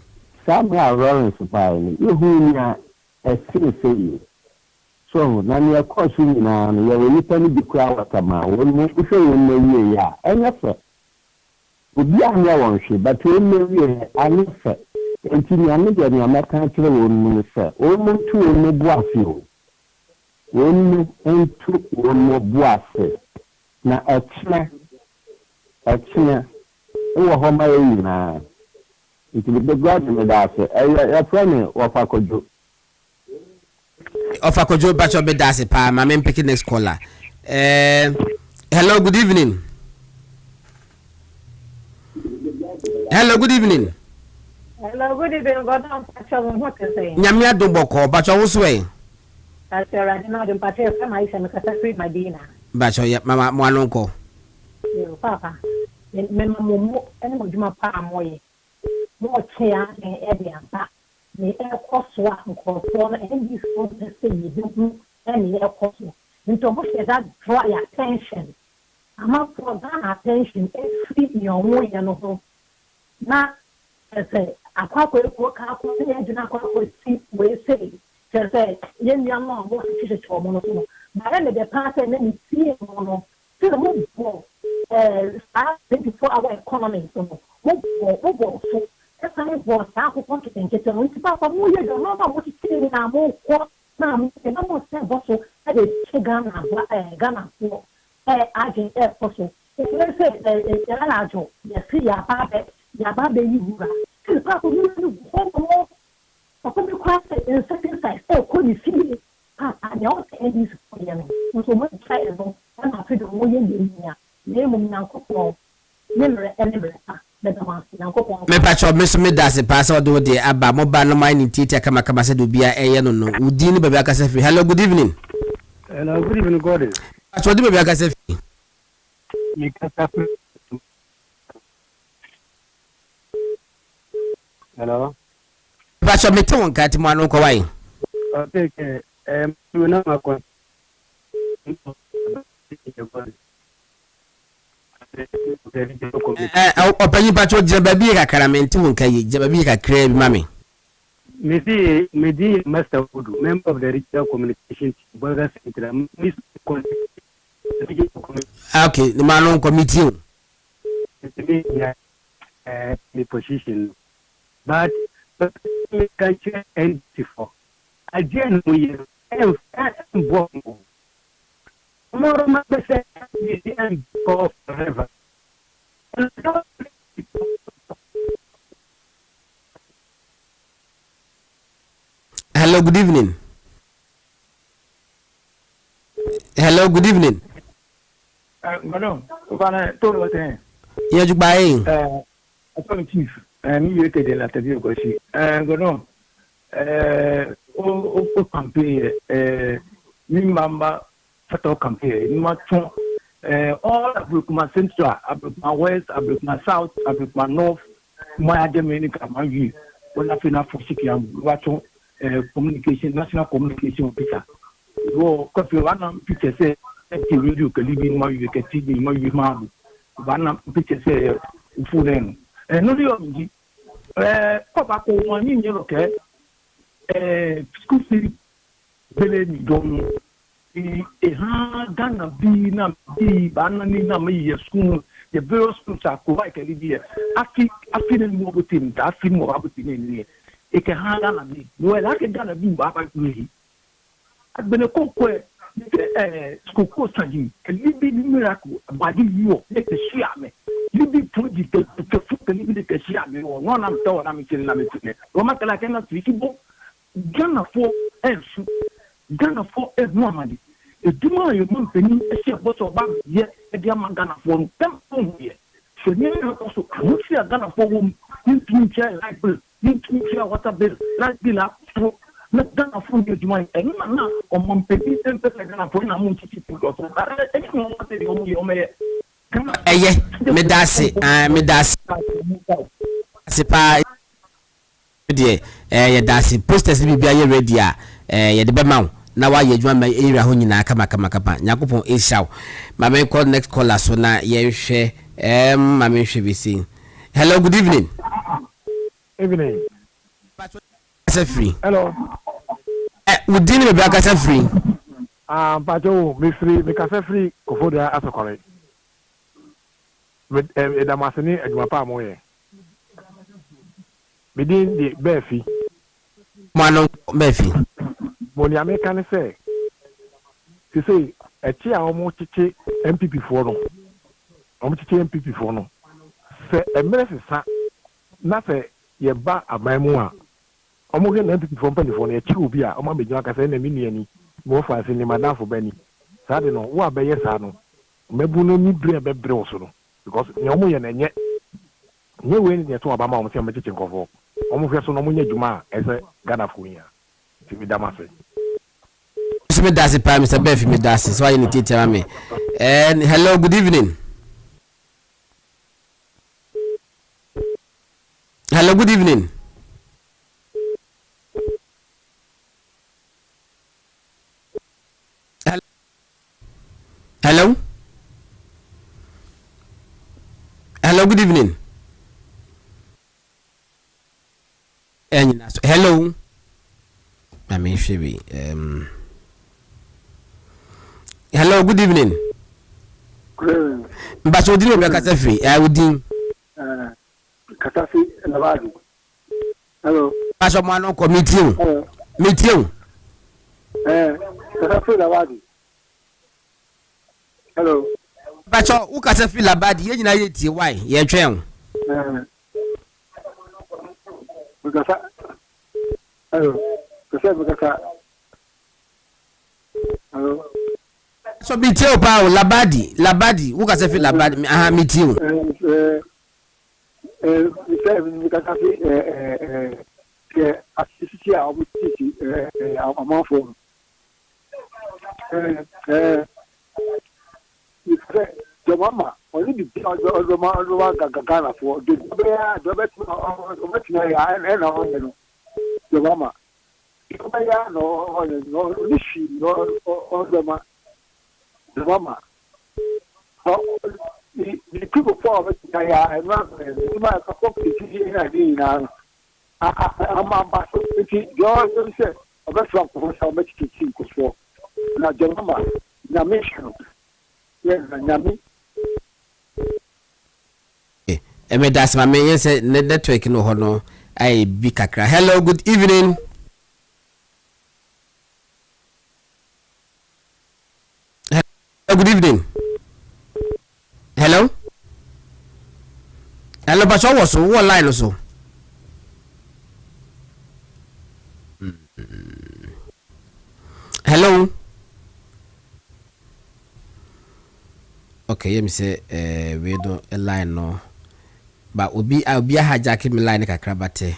Some are rolling to buy. You who are a city. So now you are question now. You will need to be crowd at a man. When you say you know ya, and that's it. We be on your one ship, but you know I know say. Until you are not getting a mechanical woman, sir. Almost 2 more boissy. 1 and 2 more boissy. Now, a chair. Oh, how my now. It will be glad with us. A friend of a could do. Of a could batch of bedasi pa, my main picking next caller. Hello, good evening. Hello, good evening. Hello, good evening. God, I'm Patrol. What can I say? Nyamia Doboko, Bacho was way. That's all right. Now, the Patrol from my son, because I free my dinner. Bacho, yet, Mamma, one uncle. Papa, Mamma, and what you my palm way. More chair and Eddie and back. The air cost swap and call for and these folks that say you don't any air cost. Into which that draw your attention. I'm up for that attention. It's free your way and all. Now, I say, I can't work out and do not see where say. Just say, young man, what is it for mono? But then the past and then see mono. To the move for 24-hour economy. So, so that's how it was. I want to think it's a little bit of more. You don't know what it's saying now. More now, and I must say, also, that is Ghana for Argent Air Force. If you say, you see your baby, you the papa will go more quite in second size. Oh, could you see it? And also, and this for you. So much terrible. I'm afraid of more in here. Name of Nanko, never ever. Me pacho me so me da se pass do de aba mobile no mine titi kama kama se do bia eye no no udi ni baba akase fi. Hello, good evening. Hello, good evening, God. Pacho di baba akase fi. Me kasa fi. Hello. Pacho me te won kati mo anu ko wai. Okay, you know my question. Opanyi pacho jebabi kakara menti won kai jebabi kakra bi mame. Me di Master Wood, member of the Regional Communication Brothers Center. Okay, the man on committee. The position, but we can change and before. Again, we have more my percent and go forever. Hello, good evening. Hello, good evening. Madam, Uvana, told what I You buying? I told chief, and you take the latter view, Goshi. Go on. O campaign, Mimamba, Fatal campaign, Matron, all Abrukma Central, Abrukma West, Abrukma South, Abrukma North, my Dominica, my view, when I feel for Sikiam, Watson, communication, national communication officer. Go, coffee one picture say, radio can live in my TV, my mom. One picture say, food then. And no, you Papa, one in your okay. School fee, Belly, don't Ghana be banana me school, the various schools are quite a year. I feel more with him, I feel more about him in here. It can handle me. Well, I can gonna be about me. I've been a conquer school course on you, and you be miracle by you, let the share me. You be project to foot and even the share me, or one I'm told I'm killing them. Romaka, I cannot speak. Ghana for Ghana for normally. A demand you want penny a share bottle of bag yet a diamond Ghana for them here. So near also, I would see a Ghana for whom you can share like bill, you can share water bill, like bill up. Let Ghana for you to mind and now on one penny and Ghana for a moon to go. Medasi, Medasi. Sipa. Yedasi posters bi bia ye ready a ye de be ma na wa ye adwuma ma area ho nyina kama nyakopon eshaw ma me call next caller so na ye hwe ma me hwe bi sin. Hello, good evening. Evening. Kasa free. Hello. Udini me kasa free. Pacho, me free, me kasa free Kofodia asokore. Me damasini adwuma pa mo ye. Me din di befi. Mano befi. Boni America ne say. Ti say echi a omo chichi MPP for no. Omo chichi MPP for no. Se emerese sa na se ye ba amamu a omo ge na MPP for mpani for no echi obi a omo abegina aka say na mi nuani mo fa se ni madam for bani. Sa de no wo abeye sa no. Mebu no ni bre be bre so no because ni omo ye na nye we ni to aba ma omo se am chichi nkofo. Omo hwe so no omo nya djuma ese Ghana fo nya. Ti mi damase. Me dasi pa Mr. Befi me dasi so I need to tell me. And hello, good evening. Hello, good evening. Hello. Hello, good evening. Hello. I mean, Shibi. Hello, good evening. But you didn't make a free. I would do. Katafi Lavadi. Hello. Pastor Mano, meet you. Meet you. Katafi Lavadi. Hello. But who can say feel bad? You know, why? You're trying. Because hello. Because hello. So meet you, Paul Labadi. Who can say feel Labadi? Aha, meet you. Because assisi a obutisi amafo the mama only the Gagana for the mama the mama the people for it and my company now I'm ambassador you said I got from how much to think for now the mama na mission yes nyami me das ma me say network no ho no ai bi kakra. Hello, good evening. Hello, good evening. Hello, but what was what line also? Hello. Okay, let me say we do a line no. But I'll be hijacking my line kakrabate.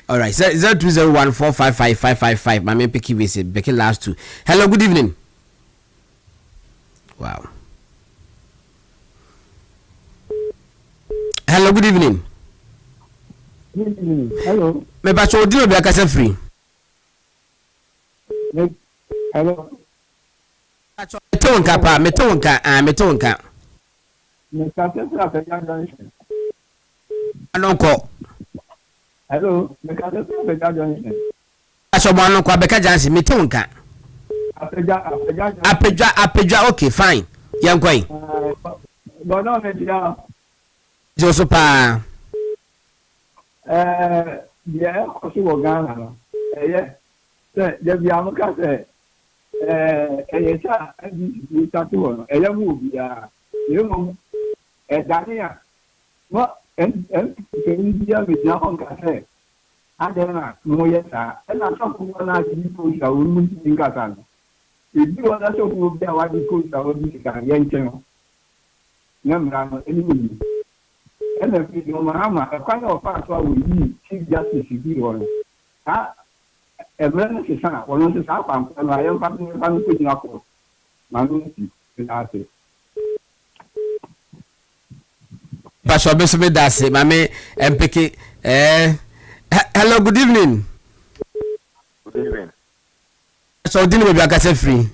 All right, 0201455555. My main picky we say Becky last two. Hello, good evening. Wow. Hello, good evening. Hello. Me ba so di obi akasa free. Hello. Metonka. Anonko. Hello. Aso mo anonko abeka jansi metonka. Apejwa okay fine. Yankoi. Bono media. Joso pa. Yeah, kosi wo Ghana. Yeah. Je bi amuka se sa di tatu wo. Mu bi a. Yo Dania. Mo dia mi na on ka se. Adena mo yesa. Na so ko na di ko sa wo mu tinga kan. Ibi wa na so ko bi wa di ko sa wo di kan yen chen. Nyamra no eni and fi no mama kwa no fa so wo yi chief justice bi wo ha emre se sa wo se sa kwa no ayo fa ni ko jina ko manu ti na se ba so be so be da se mame MPK hello, good evening. Good Good evening. So didn't we be free?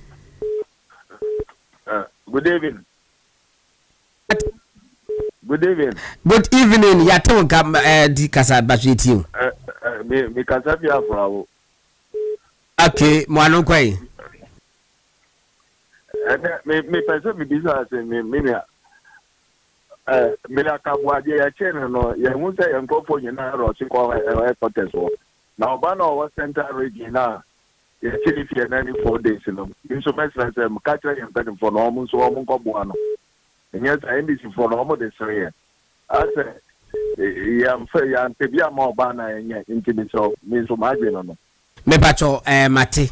Good evening. Good evening. Good evening. Ya to kam di kasa bashiti you. Me kasa bia for. Okay, mo anu kwai. Me pese me bisa se me la kabwa je ya chene no ya hu se enkofo nyina ro si ko headquarters wo. Na oba na o central region na ya chiri fie na ni 4 days no. Nso mesra se me ka kire yem for no mo so mo nkobua no. Enya sa NDC for no mo de sere. Ase ya mfe ya ntebia ma oba na enya ntimi so me so ma gbe no. Me pacho mate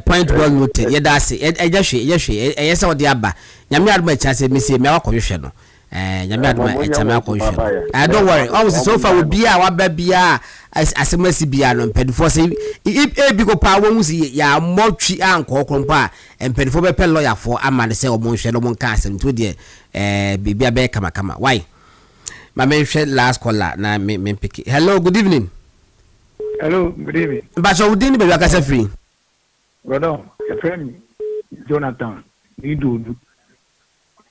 point well noted. Ye da se yesa odi aba. Nyame adoma chase me se me akohwehwe no. Nyame adoma chame akohwehwe. Don't worry. Always so far we bia wa ba bia asemasi bia no mpedifo se e bi ko pa won si ya motwi anko krompa mpedifo be pe lawyer for amane se omo hwe no mon ka asem to de bibia be kama. Why? Ma me hwe last caller na me pick. Hello, good evening. Hello, good evening. But so didn't be like free. Brother, a friend, Jonathan, you do.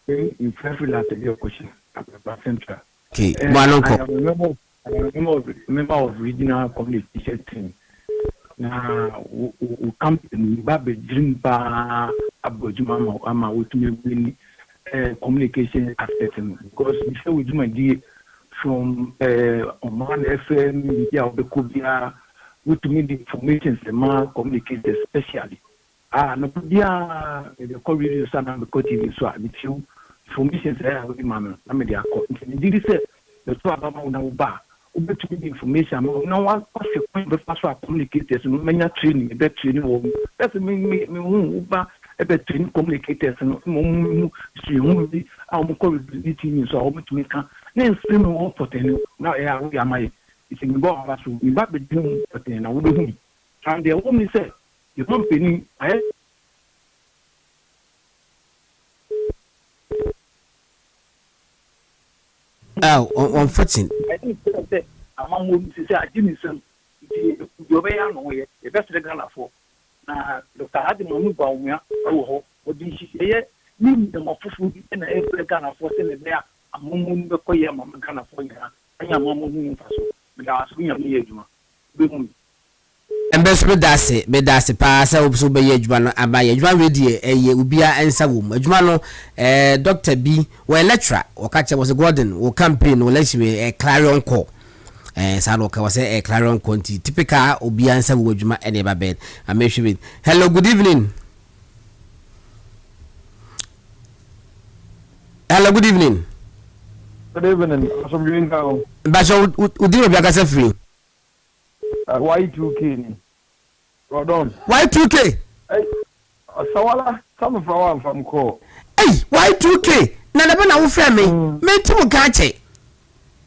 In Asare-Bediako question at the central. Okay, I am a member of regional community team. Now, we come in Babe Dream Bar, Abojuma, Ama, with me communication aspect because before we do my deal. From Oman FM, media of the Kubia, with me the information the man communicate especially. No dia the corridor sana the TV so with you information there with man na media ko. Did say the two about na uba. Ube to me information no one pass point be pass communicators no menya training be training wo. That's me uba ebe training communicators no mo si hu bi a mo corridor TV so o to me kan then stream on for ten now we am I it's in go over so we back be doing for ten na we do and the woman say the company unfortunate I think say among women say I didn't say you be ya no ye e best the Ghana for na Dr. Adi Mamu ba wo ho odi shi ye ni the mofufu na e Ghana for say ne bia amumu be koye mama Ghana for ya anya mamu hu mfaso me da asu nya me adwuma be hu Embesme dase pa sa obso be ye adwuma no abaye adwuma ready eye ubia ensa wom adwuma no Dr. B we lecturer o ka che was Gordon o campaign o lecture clarion call sa no ka was clarion conti typical obia ensa wo adwuma ene ba bed amehwe. Hello, good evening. Hello, good evening. Good evening. Some green cow. But so udiro bia ka free. Y2K. Rodon. Y2K. Hey, Sawala, some from call. Hey, Y2K. Na na be na wo frɛ me tim ka che.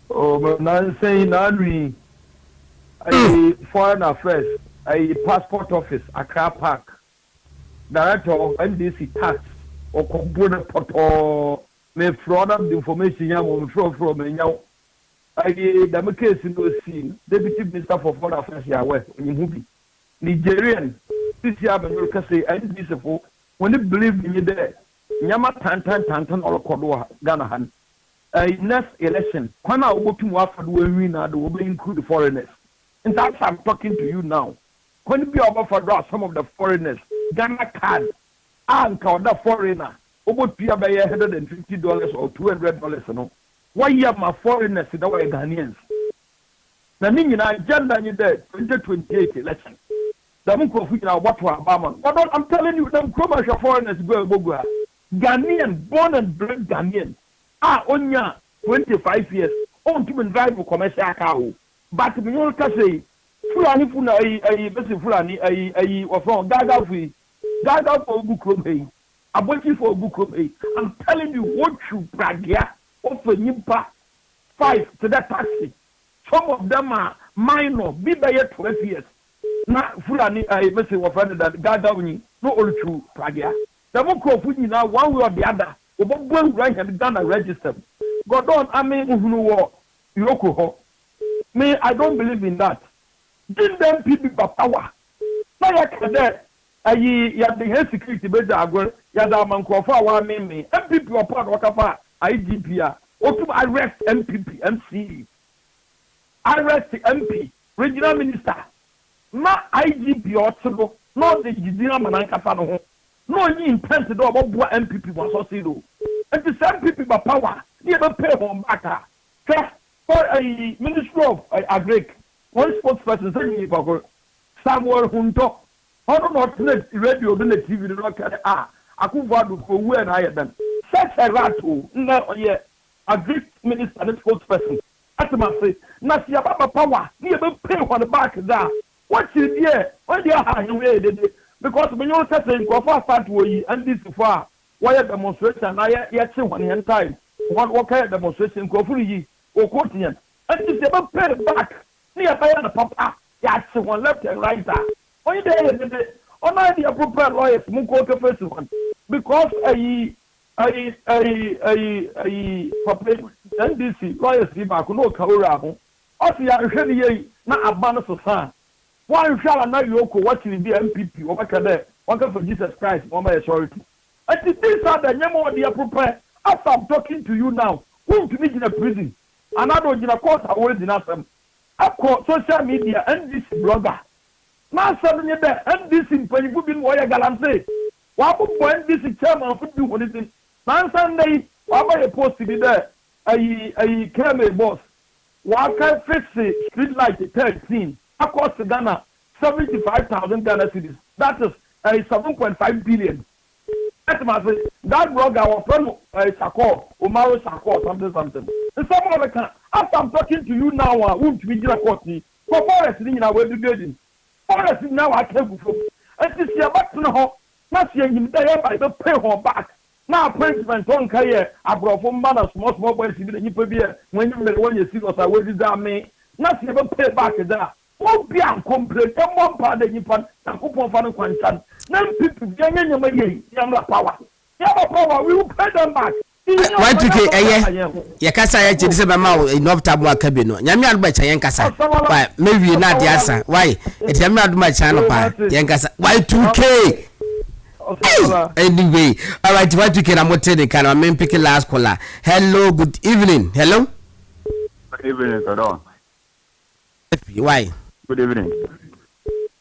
Oh, man saying Adri. I foreign affairs, I passport office, Accra Park. Director of NDC tax or component portal may fraud up the information you from now. I the case in the scene, Deputy Minister for Foreign Affairs Yahweh in movie. Nigerian, this year America say NDC when they believe in you there. Nyama tantan all Kodwa Ghana han. Next election, when I go to Wafad we now will include the foreigners. And that's I'm talking to you now. When you be over some of the foreigners, Ghana card, and count that foreigner, over $150 or $200, no. Why you have my foreigners in our Ghanaians? The meaning in agenda you there 2028 election. The Munko Fina what for Obama. But I'm telling you, them commercial foreigners go Ghanaian, born and bred Ghanaian. Onya 25 years. On to drive commercial car. But me no ka say Fulani funa besi Fulani wa from Gaga for Bukrom hey. Abochi for Bukrom hey. I'm telling you what you bragia offer nyimpa 5 to that taxi. Some of them are minor, be by 12 years. Na Fulani besi wa friend that Gaga wini no all true bragia. The Moko funi now one way or the other. Obo right and Ghana register. God on I mean uhunu Yoko ho. Me, I don't believe in that. Give them people power. na ya kada ayi ya de security be da agor ya da mankrofo a wa meme MPP opad wakafa IGP a otum arrest MPP MC arrest MP regional minister na IGP otsebo no de jidina manankasa no ho no only intent do oboboa MPP was so zero and the MPP ba power they be pay him back for a ministry of agric one spokesperson say you go Samuel Hunto hono not net radio do net TV no kare akufo ko wu na aye dan such a rat na ye agric minister and spokesperson atma say na sia baba power they be pay him back there what is there when they are here they because when you say go for start we and this far why demonstration na ye che one time what kind of demonstration go for yi o quotidian and this they pay back near by the papa ya che one left and right there when they on the appropriate lawyers mu go to face one because public NDC lawyers ba ko no kawura ho o se ya hwe ne yi na abano so sa one shall na yoko watching the MPP or back there one for Jesus Christ one by authority and these are the nyemo they are prepared as I'm talking to you now who to meet in a prison and I don't in a court always in them social media and this blogger now suddenly there and this in when you been warrior galante what point this chairman for do anything now Sunday what by a post to be there a camera boss what can fix the street light 13 across Ghana 75,000 Ghana cedis. That is 7.5 billion. That blogger was from Sako, Umaru Sako, something. And some other can. As I'm talking to you now, won't be in a court. For forest in our way to building. Forest now I came from. And this year back to know, not seeing him there by the pay her back. Now, President Tom Kaye, I brought from manners, small boys in the Nipper when you see what I will do, me. Not ever pay back there. Won't be a complaint. One part of Nippon and Coupon Fan Quantan. None people getting your money, younger power. Younger power, we will pay them back. Why to get Yakasa December Mao in Novtabo Cabino? Yamian by Chayankasa. Why, maybe not the answer. Why? It's not my channel. Yankasa. Why 2K? Anyway, all right, what you can I'm telling can I mean pick a last caller. Hello, good evening. Hello? Good evening, Kadon. Why? Good evening.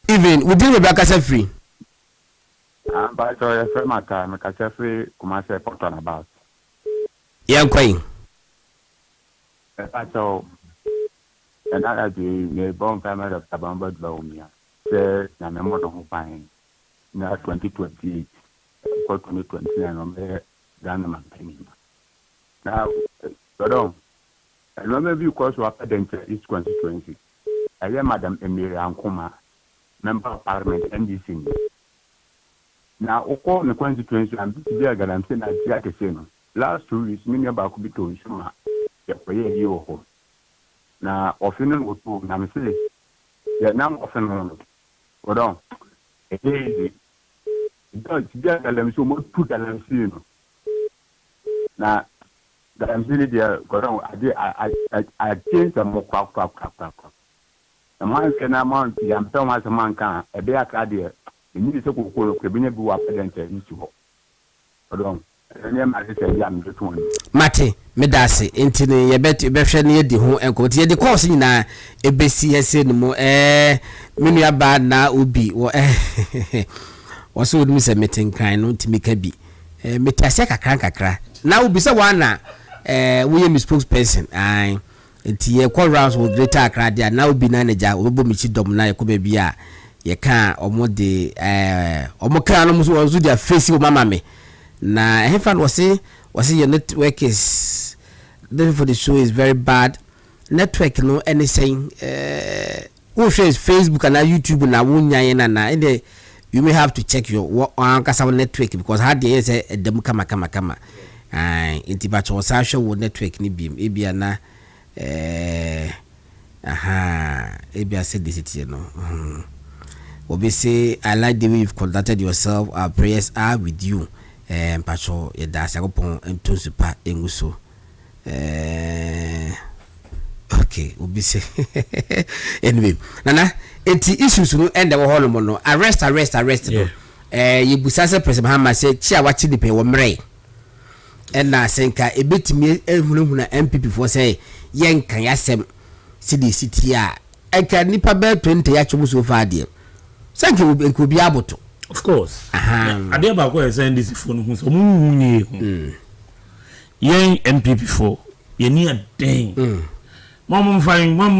Evening, we deal with Rebecca free. But I said my time, I can say, come and say, put on about. Yeah, I'm quite. So, and I do the bomb family of Tabamba Blomia. Say, I'm a model who find now 2028, 2029 on the Ghana Penny. Now, Kadon, I remember you cause what each constituency. I am Madam Emilia Ankoma, Member of Parliament, NDC. Now, all the constituency and BTB I'm saying at the last 2 weeks, many about could be told Shuma, the prayer you. Now, often would prove, I'm saying, they're now often on. Hold on. It is so much put and I'm now, that I'm saying there, I changed some more crap. The man can amount the Amazon as a man can, a bear cardiac, the minister who will be able to enter into. Hold on. Mate, Medasi, Intini, you bet you better near the home and go to the course in a BCS no more, many bad now would be, or was would miss a meeting kind, not to make a be. Metaseka crack. Now be so one, William spokesperson, I. Nti ye call rounds with greater Accra there now be manager obo michi dom na ko be bia ye kan omo de omo kan no muso dia face o mama me na hefan was say your network is for the show is very bad network no anything who shares Facebook and YouTube na wunya na you may have to check your ankasa network because hard there is a dem kama nti ba cho sa show network ni bim e bia na Ebia said this no. Obi say I like the way you've conducted yourself. Our prayers are with you. Pacho yeda sakopon entonsupa enguso. Okay. okay obi say anyway nana eti issues no end the whole no arrest no yibusa say president Mahama say chia wachi dipe wo mre na senka ebetimi ehunhuna MPP for say yenka yasem city a eka nipa be 20 ya chomu so far there senka enko bi aboto of course ade ba ko say this phone hu so mu nye yen MPP for yeni aden mom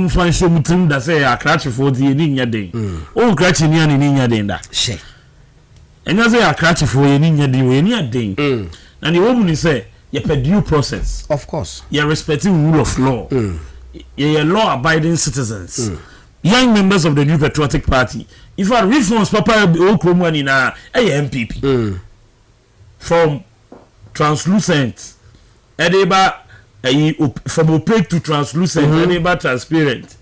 fine show mutum da say akrachi for the yeni nya den o krachi ni ani nya den da she enya say akrachi for yeni nya den yeni aden na the woman say you per due process of course you respecting rule of law you law abiding citizens young members of the New Patriotic Party if our reforms papa o kromani na MPP from translucent edeba from opaque to translucent edeba transparent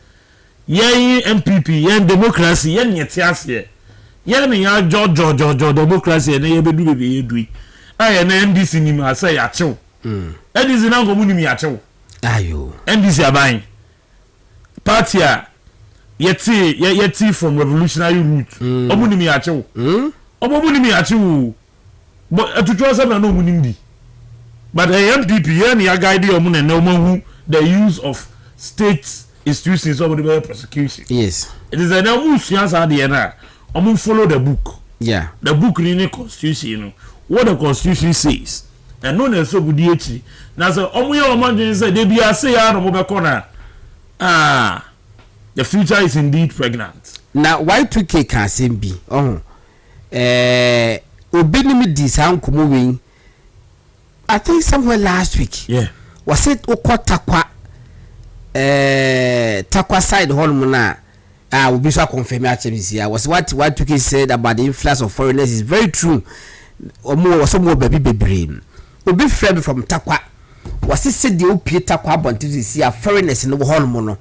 yen MPP yen democracy yen yetiase yen ya jojo democracy na ye bedu be yedui aye na NDC ni ma say ya chew NDC na ngomu ni ya chew ayo NDC aban party a yeti from revolutionary route omu ni ya chew omu ni ya chew but atutu say na no mu ni ndi but MPP yen ya guide omu na no who the use of state institutions over the prosecution yes it is an omu suansa de na omu follow the book the book in constitution you know what the constitution says and no na so budi echi na so omu ye omo say they be say ya no be corner the future is indeed pregnant na Y2K can same be obenimi di sankomo wen I think somewhere last week was it okotakwa takwa side hall na we be so confirm actually was what Y2K said about the influx of foreigners is very true omo some baby bebre obi friend from takwa was it said the opie takwa abonti see a foreigners no hall no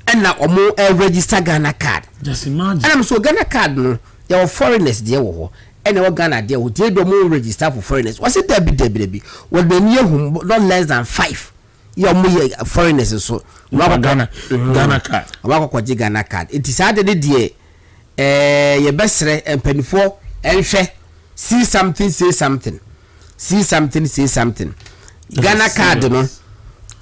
and na omo register Ghana card just imagine and I'm so Ghana card no there were foreigners there wo and we Ghana there we dey do register for foreigners was it debi when the near home not less than 5 you more foreigners so Ghana card wa ko Ghana card it is hard dey ye besre empanifo enhwe see something say something say something Ghana card no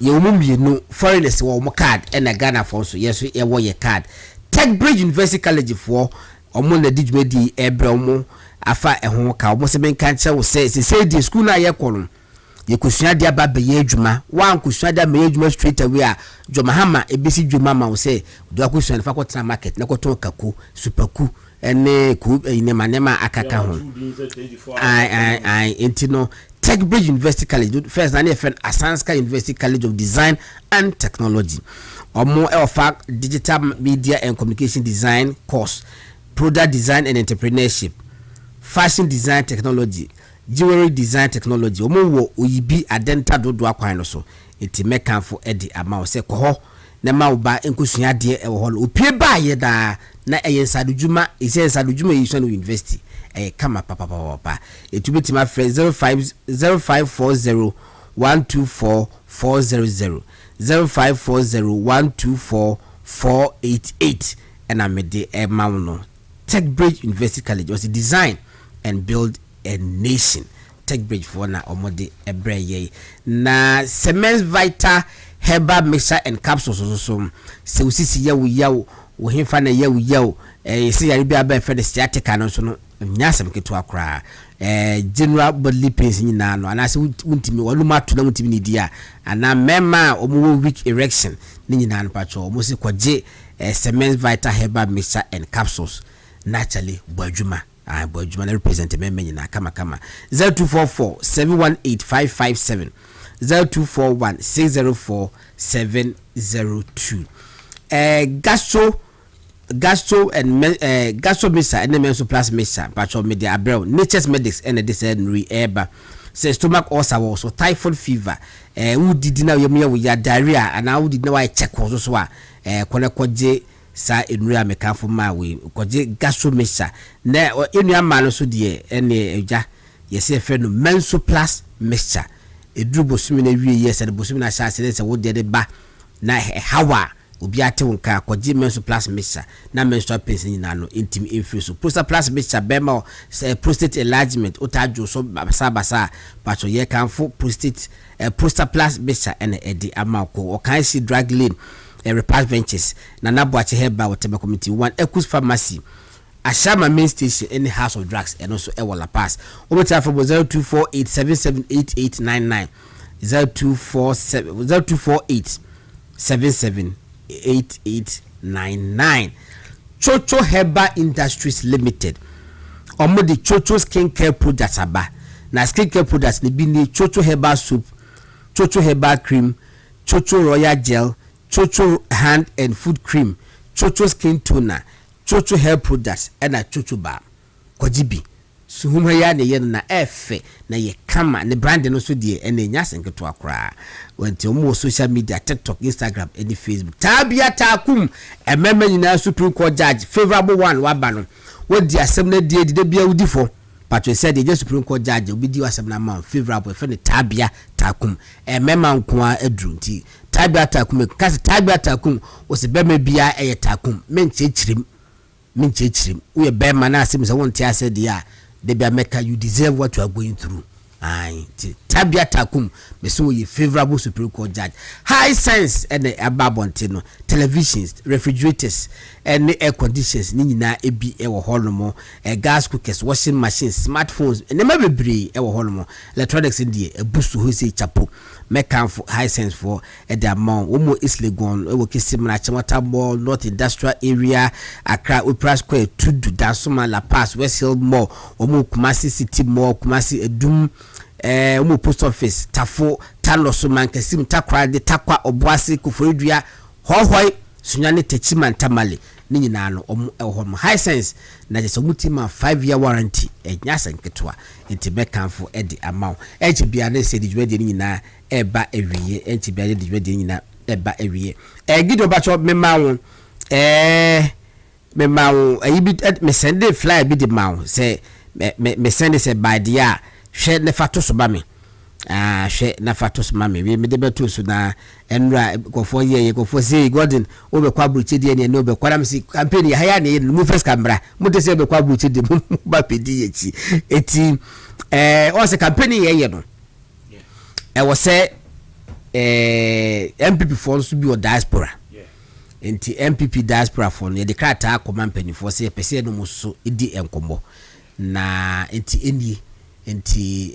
ye omumienu foreigners wo mo card and a Ghana for so yes ye wo ye card Tech Bridge University College for omo na dijumedi ebre omo afa ehon ka omo se ben kan che wo say the school na ye kono ye kusua dia ba be ye adwuma wan kusua dia me adwuma straight away a Mahama ebisi dwuma ma wo say do akusua na fa ko tra market na ko ton kaku superku ene ku ine manema akaka ho ai intino Tech Bridge University College first na friend Asanska University College of Design and Technology omo offer digital media and communication design course product design and entrepreneurship fashion design technology jewelry design technology omo wo oyibi adenta dodo akwan no so enti mekanfo edi ama se ko ho na ma oba enkusua de e wo ho opie ba ye da na eyensadujuma esensadujuma yi so no university kama papa etubeti ma friend 0540 124 400 0540 124 488 and amede emauno Tech Bridge University College was design and build a nation. Tech Bridge for na omode ebreye na Cement Vita herbal mixture and capsules so se usisi yawo wo hemfa na yawo se yare bia ba fe de sciatica no so no nyasem keto akra general bodily pains nyina no anase wuntimi waluma to na wuntimi ni dia ana mema omo weak erection ni nyina no pacho omo se kwaje Cement Vita herbal mixture and capsules naturally boadwuma boadwuma na represent mema nyina kama 0244 718557 0241 604 702 gastro mesa and menso plus mesa pacho media abroad nature's medics and this and eba say stomach ulcer so typhoid fever who did na ya diarrhea and how did na check so kwaje sa enura mekanfo ma we kwaje gastro mesa na enua ma no so de ene eja yesi fe no menso plus mixture eduru bosumi na wie yes de bosumi na sha se wo de ba na hawa obi ate wonka kwaji menso plus mixture na menstrual pains nyina no intim infuse so prostate plus mixture bema prostate enlargement otajo so basa pacho ye kanfo prostate plus mixture ene edi amako o kan si drug lane Repast Ventures na Naboache Heba Watema Committee 1 Equus Pharmacy Ashama main station in the House of Drugs and also Ewala Pass. Over to 0248778899 0248778899 Chocho Heba Industries Limited. Omo the Chocho skincare products aba. Na skincare products ni bini Chocho Heba soup, Chocho Heba cream, Chocho Royal gel, Chocho hand and food cream, Chocho skin toner, Chocho hair products, and a Chocho bar. Kojibi. Suhuma ya ne yen na efe na ye kama ne brand no so die ene nyase nketo akra. Wenti omo social media TikTok, Instagram, and Facebook. Tabia takum emema nyina Supreme Court judge favorable one wabano. What the assembly die de bia udi for. Patrick said the Supreme Court judge obi di wasem na man favorable for the tabia takum emema nkoa edrunti. Tabia takum kasi tabia takum o se be me bia eye takum menchechirim we be man na asim se won tia said ya they be make you deserve what you are going through. Aye, tabia takum me so ye favorable Supreme Court judge. High sense and the ababontino televisions, refrigerators and air conditions ni nyina ebi e wo holomo gas cookers, washing machines, smartphones and never be e wo holomo electronics in the boost ho say chapo make for high sense for the amount omo isle gon e wo kisim na chemata mall north industrial area Accra Opera Square Tudu Dansoma La Paz West Hill Mall omo Kumasi City Mall Kumasi Edum omo post office Tafo Taloso Mankesim Takwa de Takwa Obuasi Kuforidua hohoi sunyane techiman tamale ni nyina no omo ehom high sense na je mutima 5-year warranty enyasa nketwa entibe kanfo edi amount bia na se dijwede ni nyina eba ewiye entibia de dijwede ni nyina eba ewiye gido bacho memawo ayibi me send fly bi de mawo se me send se by dia hwe ne fato so ba me hwe na fatos mame we me de beto so na enra kofo ye kofo say Gordon o be kwa bruchi de ne no be kwara msi campaign ya haya ne mu first camera mu de say be kwa bruchi de mu ba pedi echi eti o se campaign ye no e wo say MPP for so bi o diaspora enti MPP diaspora for ne de krata command penny for say pese no muso edi enkombo na enti eni enti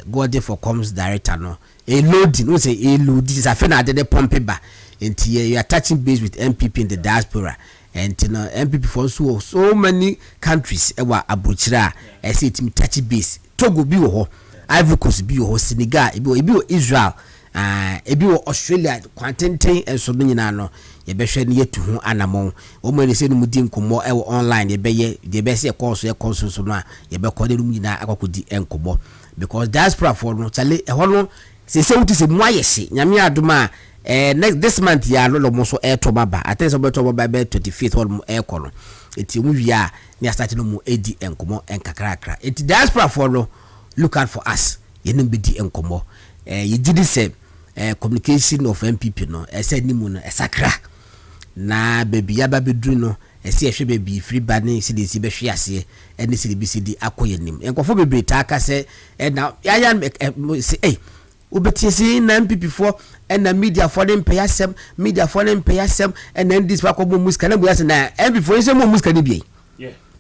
God for comes director no a loading no say a load this afena de pump ba enti you are touching base with MPP in the diaspora and no MPP for so many countries ewa abuchira I say it touch base Togo bi wo ho Ivory Coast bi wo ho Senegal ebi wo Israel ebi wo Australia kwantenten enso no nyina no ye be hwe ne yetu ho anamon o mo ne se no mudi nkomo e online ye be se course ye course so no ye be ko de no nyina akokodi enkomo because diaspora for no chale e ho no se wuti se mu ayese nyame adoma next this month ya lo mo so e to baba atenso be to baba be 25th or mo e ko no enti mu wia ne start no mu edi enkomo enkakrakra enti diaspora for no look out for us ye no be di enkomo ye gidi se communication of MPP no said ni mu no esakra na baby ya babedru no esi ehwe baby free bani si de si behwe ase ene si de bi si di akoyenim enkofo bebre ta aka se na ya say obetie si na MPP for na media for them pay asem and then this wakobo muska na buya se na MPP for ise mo muska ni bi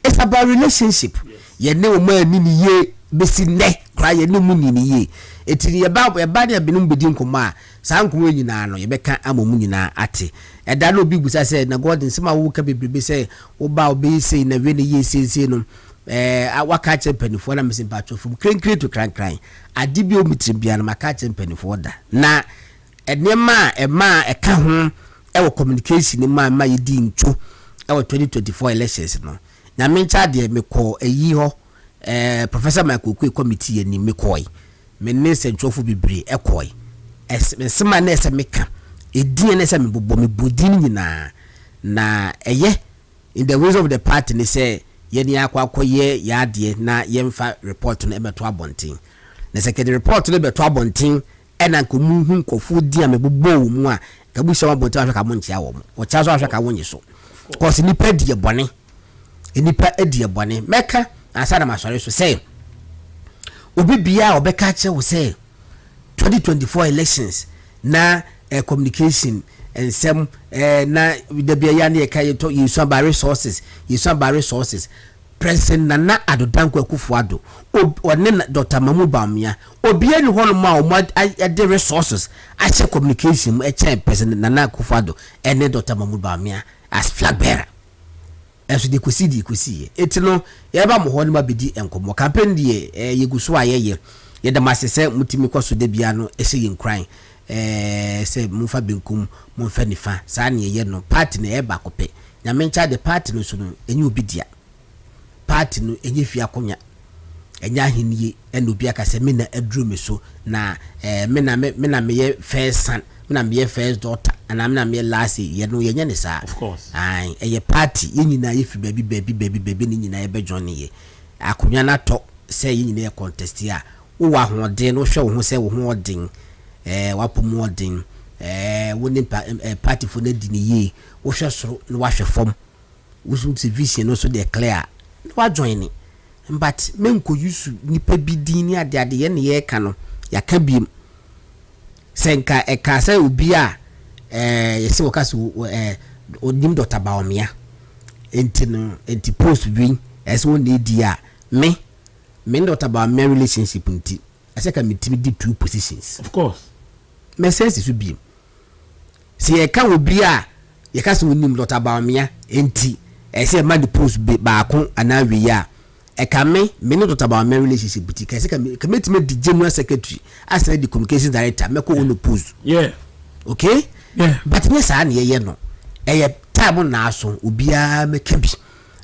it's about relationship ye ne o ma ni ni ye besi ne kra ye ne mu ni ye etini ye ba ne abinum bedi nkoma sa nkomo nyina no ye beka amomu nyina ate eda no bi gusa se na God nsema wo ka bebrebe se wo ba obe se na we ne ye sense no waka champion na mesin patro from krenkre to kran ade bi o mitrim bia na maka champion da na enema eka ho e wo communication ma yedi ncho e wo 2024 elections no na mencha de me ko eyi ho Professor Michael Kwe committee ni me koi me ne sentrofo bibre ekoi esema na ese meka edin na ese me bobo me bodin nyina na eye in the ways of the party ni say ye ni akwakoye ya de na yemfa report no ebeto abonten na second report no ebeto abonten ena nkomu hu nkofo di a me bobo mu a kabu se wabonte ahwe ka montia wo mo o cha so ahwe ka wonye so cause nipa die bone nipa adie bone meka asa na masore so say obi bia obeka che wo say 2024 elections na communication and some na the bia na kai to use some by resources President Nana Ado Danko Akufo-Addo one Dr. Mamu Bawumia obi ani ho ma o the resources ache communication e President Nana Akufo-Addo and Dr. Mamu Bawumia as flag bearer eso de kosi etino ye ba mo ho no ma bedi enkomo campaign de yeguso ayeye ye da masese mutimi kwaso de bia no e se yenkran se mumfa benkum mumfa nifa sa na ye no party na e ba kope nya mencha de party no so no enyi obidia party no enye fia konya enya hiniye eno bia ka se me na adru me so na me na me ye first son me na me ye first daughter and am na me last ye no ye ne sa of course ai ye party ye nyina ye fi baby ni nyina ye be join ye akonya na to se ye nyina ye contest ya wo wa hoden no hwe wo ho se wo ho odin wapomu odin woni party for na di ni ye wo hwe soro no wa hwe fom wo so vision no so declare wa join but menko yusu nipa bidin ni ade ye ne ye ka no ya ka biem senka e ka say obi a yesi wo ka so onim Dr. Bawumia enti post bi as one dey a me Dr. Bawumia relationship nti ase ka metimi di two positions of course me sense so biem se ye ka obi a ye ka so onim Dr. Bawumia enti ese ma di post ba ko anawi ya eka me Dr. Bawumia relationship buti ka se ka metime di general secretary as the communications director me ko ono post yeah okay yeah but me sa na ye no time na aso obia me ka bi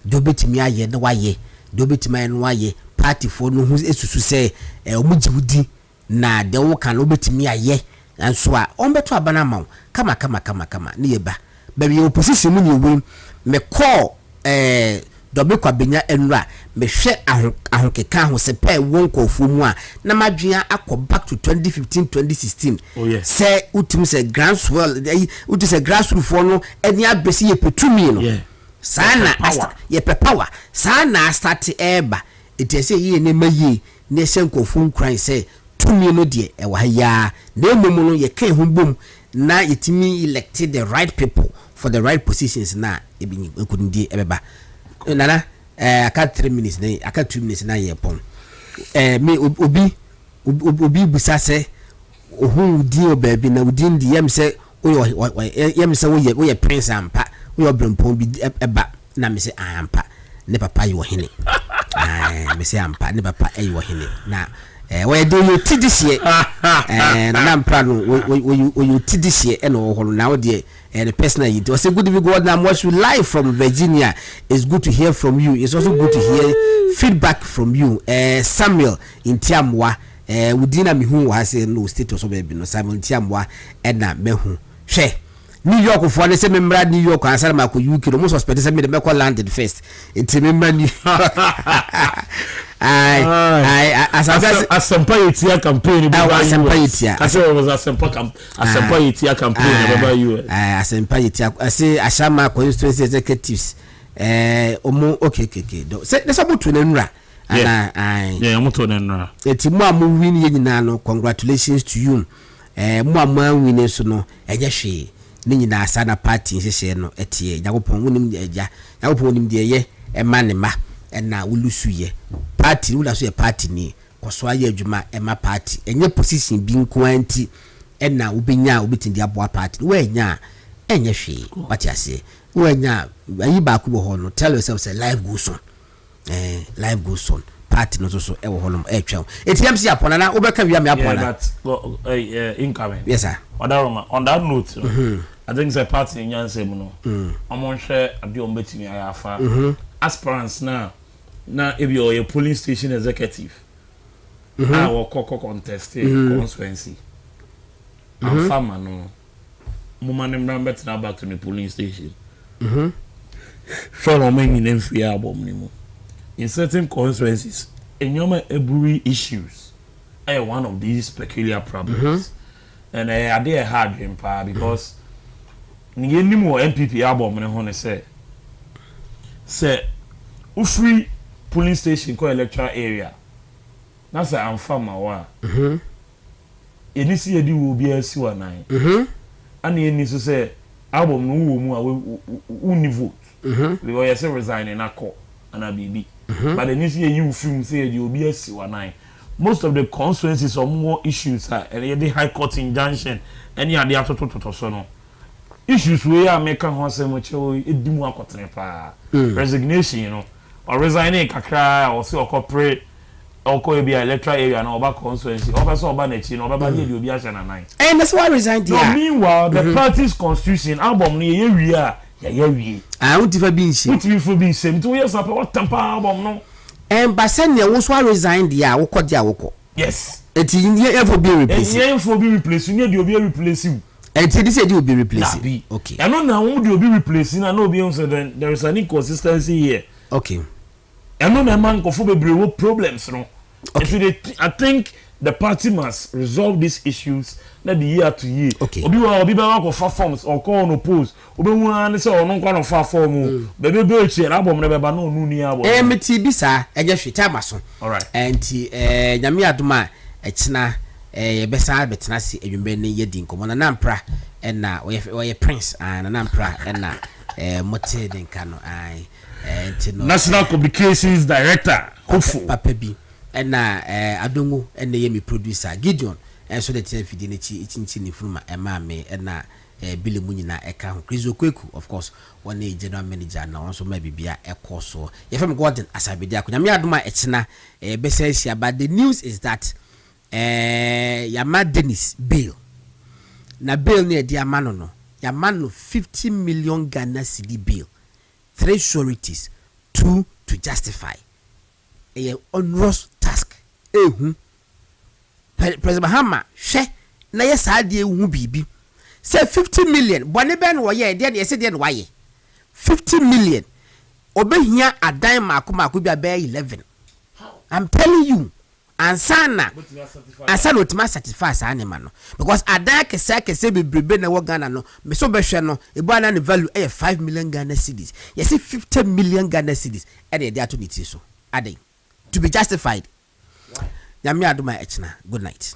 do betimi aye na waye do betimi aye na waye party for no hu esusu se omugibudi na de wo kan obetimi aye anso a ombeto abana ma kama ne ye ba ye opposition mu ni we me call dobe kwa benya enra me hwe ahonkeka ho se pe wonkofu mu a na madwea akọ back to 2015 2016 oh yes say utim say groundswell utim say grassroots for no eni abesi ye petumi no yeah sana ye power sana start eba etese ye ne mayi ne senkofu nkran say tumi no de e wa ya na emom no ye kan ho bom na yetimi elected the right people for the right positions na ebi ekudindi ebeba nana aka 3 minutes na aka 2 minutes na ye pon me obi busa se ohu di obabi na udi ndi yem se wo ye prince ampa wo brempon bi eba na me se ampa ne papa yi wo hene me se ampa ne papa yi wo hene na we do you tidishie na ampa no wo you tidishie e no wo holo na wo de the personal it was a good to go now watch you live from Virginia. It's good to hear from you. It's also good to hear feedback from you. Samuel in Tiamwa udina mihu has no status of baby no Samuel Tiamwa na mehu she New York for the same member New York answer ma ko UK almost suspect say me the medical landed first into member New York as Asempa Yetia campaign Asempa Yetia I say it was Asempa Yetia campaign about you Asempa Yetia I say Ashama constituency executives omo okay say let's about to nra yeah mo to nra eti mo am win ye nyina no congratulations to you mo am win so no eje hwe ni nyina sana party nhye no etie yakopon wonim de eja yakopon wonim de ye ema ne ma na wulusu ye party wulaso ye party ni koso aye adwuma ema party enye position bi nko anti na obenya obetindi aboa party we nya enye hwe wati ase we nya ayi ba ku bo ho no tell yourself say life goes on life goes on party no so e wo ho no e twa etiam si apona na obeka wi am apona incoming yes sir on that note I think the party in Yansem no amon share ade on betimi ayafa aspirants na if you're a polling station executive our contest constituency and farmer no mama nem rambet na back to the polling station so no me nem fear abom ni mo in certain constituencies enyoma every issues one of these peculiar problems and I did a hard dream because ni yenim wo MPP album ne ho ne say ufree polling station ko electoral area na say amfa ma wa eni si yedi wo bia si wa nan ana eni so say album no wo mu a uni vote we were say resign na call ana bibi but eni si you film say yedi obi asi wa nan most of the constituencies or more issues are the high court injunction any ade atototo so no issues we are make ho say mo chewo edimu akotene pa resignation you know or resigning kakra or say corporate or ko be electoral area na oba constituency oba so oba na chi na oba ba dey obi a na nine and that's why resigned no meanwhile the party's constitution album no ye wie a ye wie I won't even be in shame won't even for be same to yes what tampa album no and by sending a was resigned there woko dia woko yes it ever be replaced and for be replaced you need to be replacing and this said you will be replaced okay I know now who do be replacing I know be on then there is an inconsistency here okay I know the man go for be problems no okay. I think the party must resolve these issues let the year to year okay obi ba go for forms or call on oppose obi wan say on no for form bebe be che album ne beba no ni album meti bi sa eje hwete amaso all right enti nyame adoma ekina besa betena si edwumbe ne yedi nkomo na nampra na oye prince na nampra na mote den kano ai enti no national communications director hopeful papa bi na adongo na ye mi producer Gideon so the TFD ne chi ni fruma ema me na Billy Munyina eka ho Chris Okweku of course one general manager na also ma bibia ekoso ye fam Gordon Asare-Bediako nyame adoma ekina besa sia but the news is that Yama Dennis bail na bail ne dia mano no Yama 50 million Ghana cedi bail 3 sureties 2 to justify a onerous task President Mahama hwe na ye saade ehu bibi say 50 million bone ben wo ye de say de no waye 50 million obehia adan mako bia be 11 I'm telling you ansana otima satisfy sa anima no because adan kese bebrebe na wo Ghana no me so behwe no ebu ana ne value 5 million Ghana cedis you see 50 million Ghana cedis e de ato niti so adan to be justified. Yami aduma echna. Good night.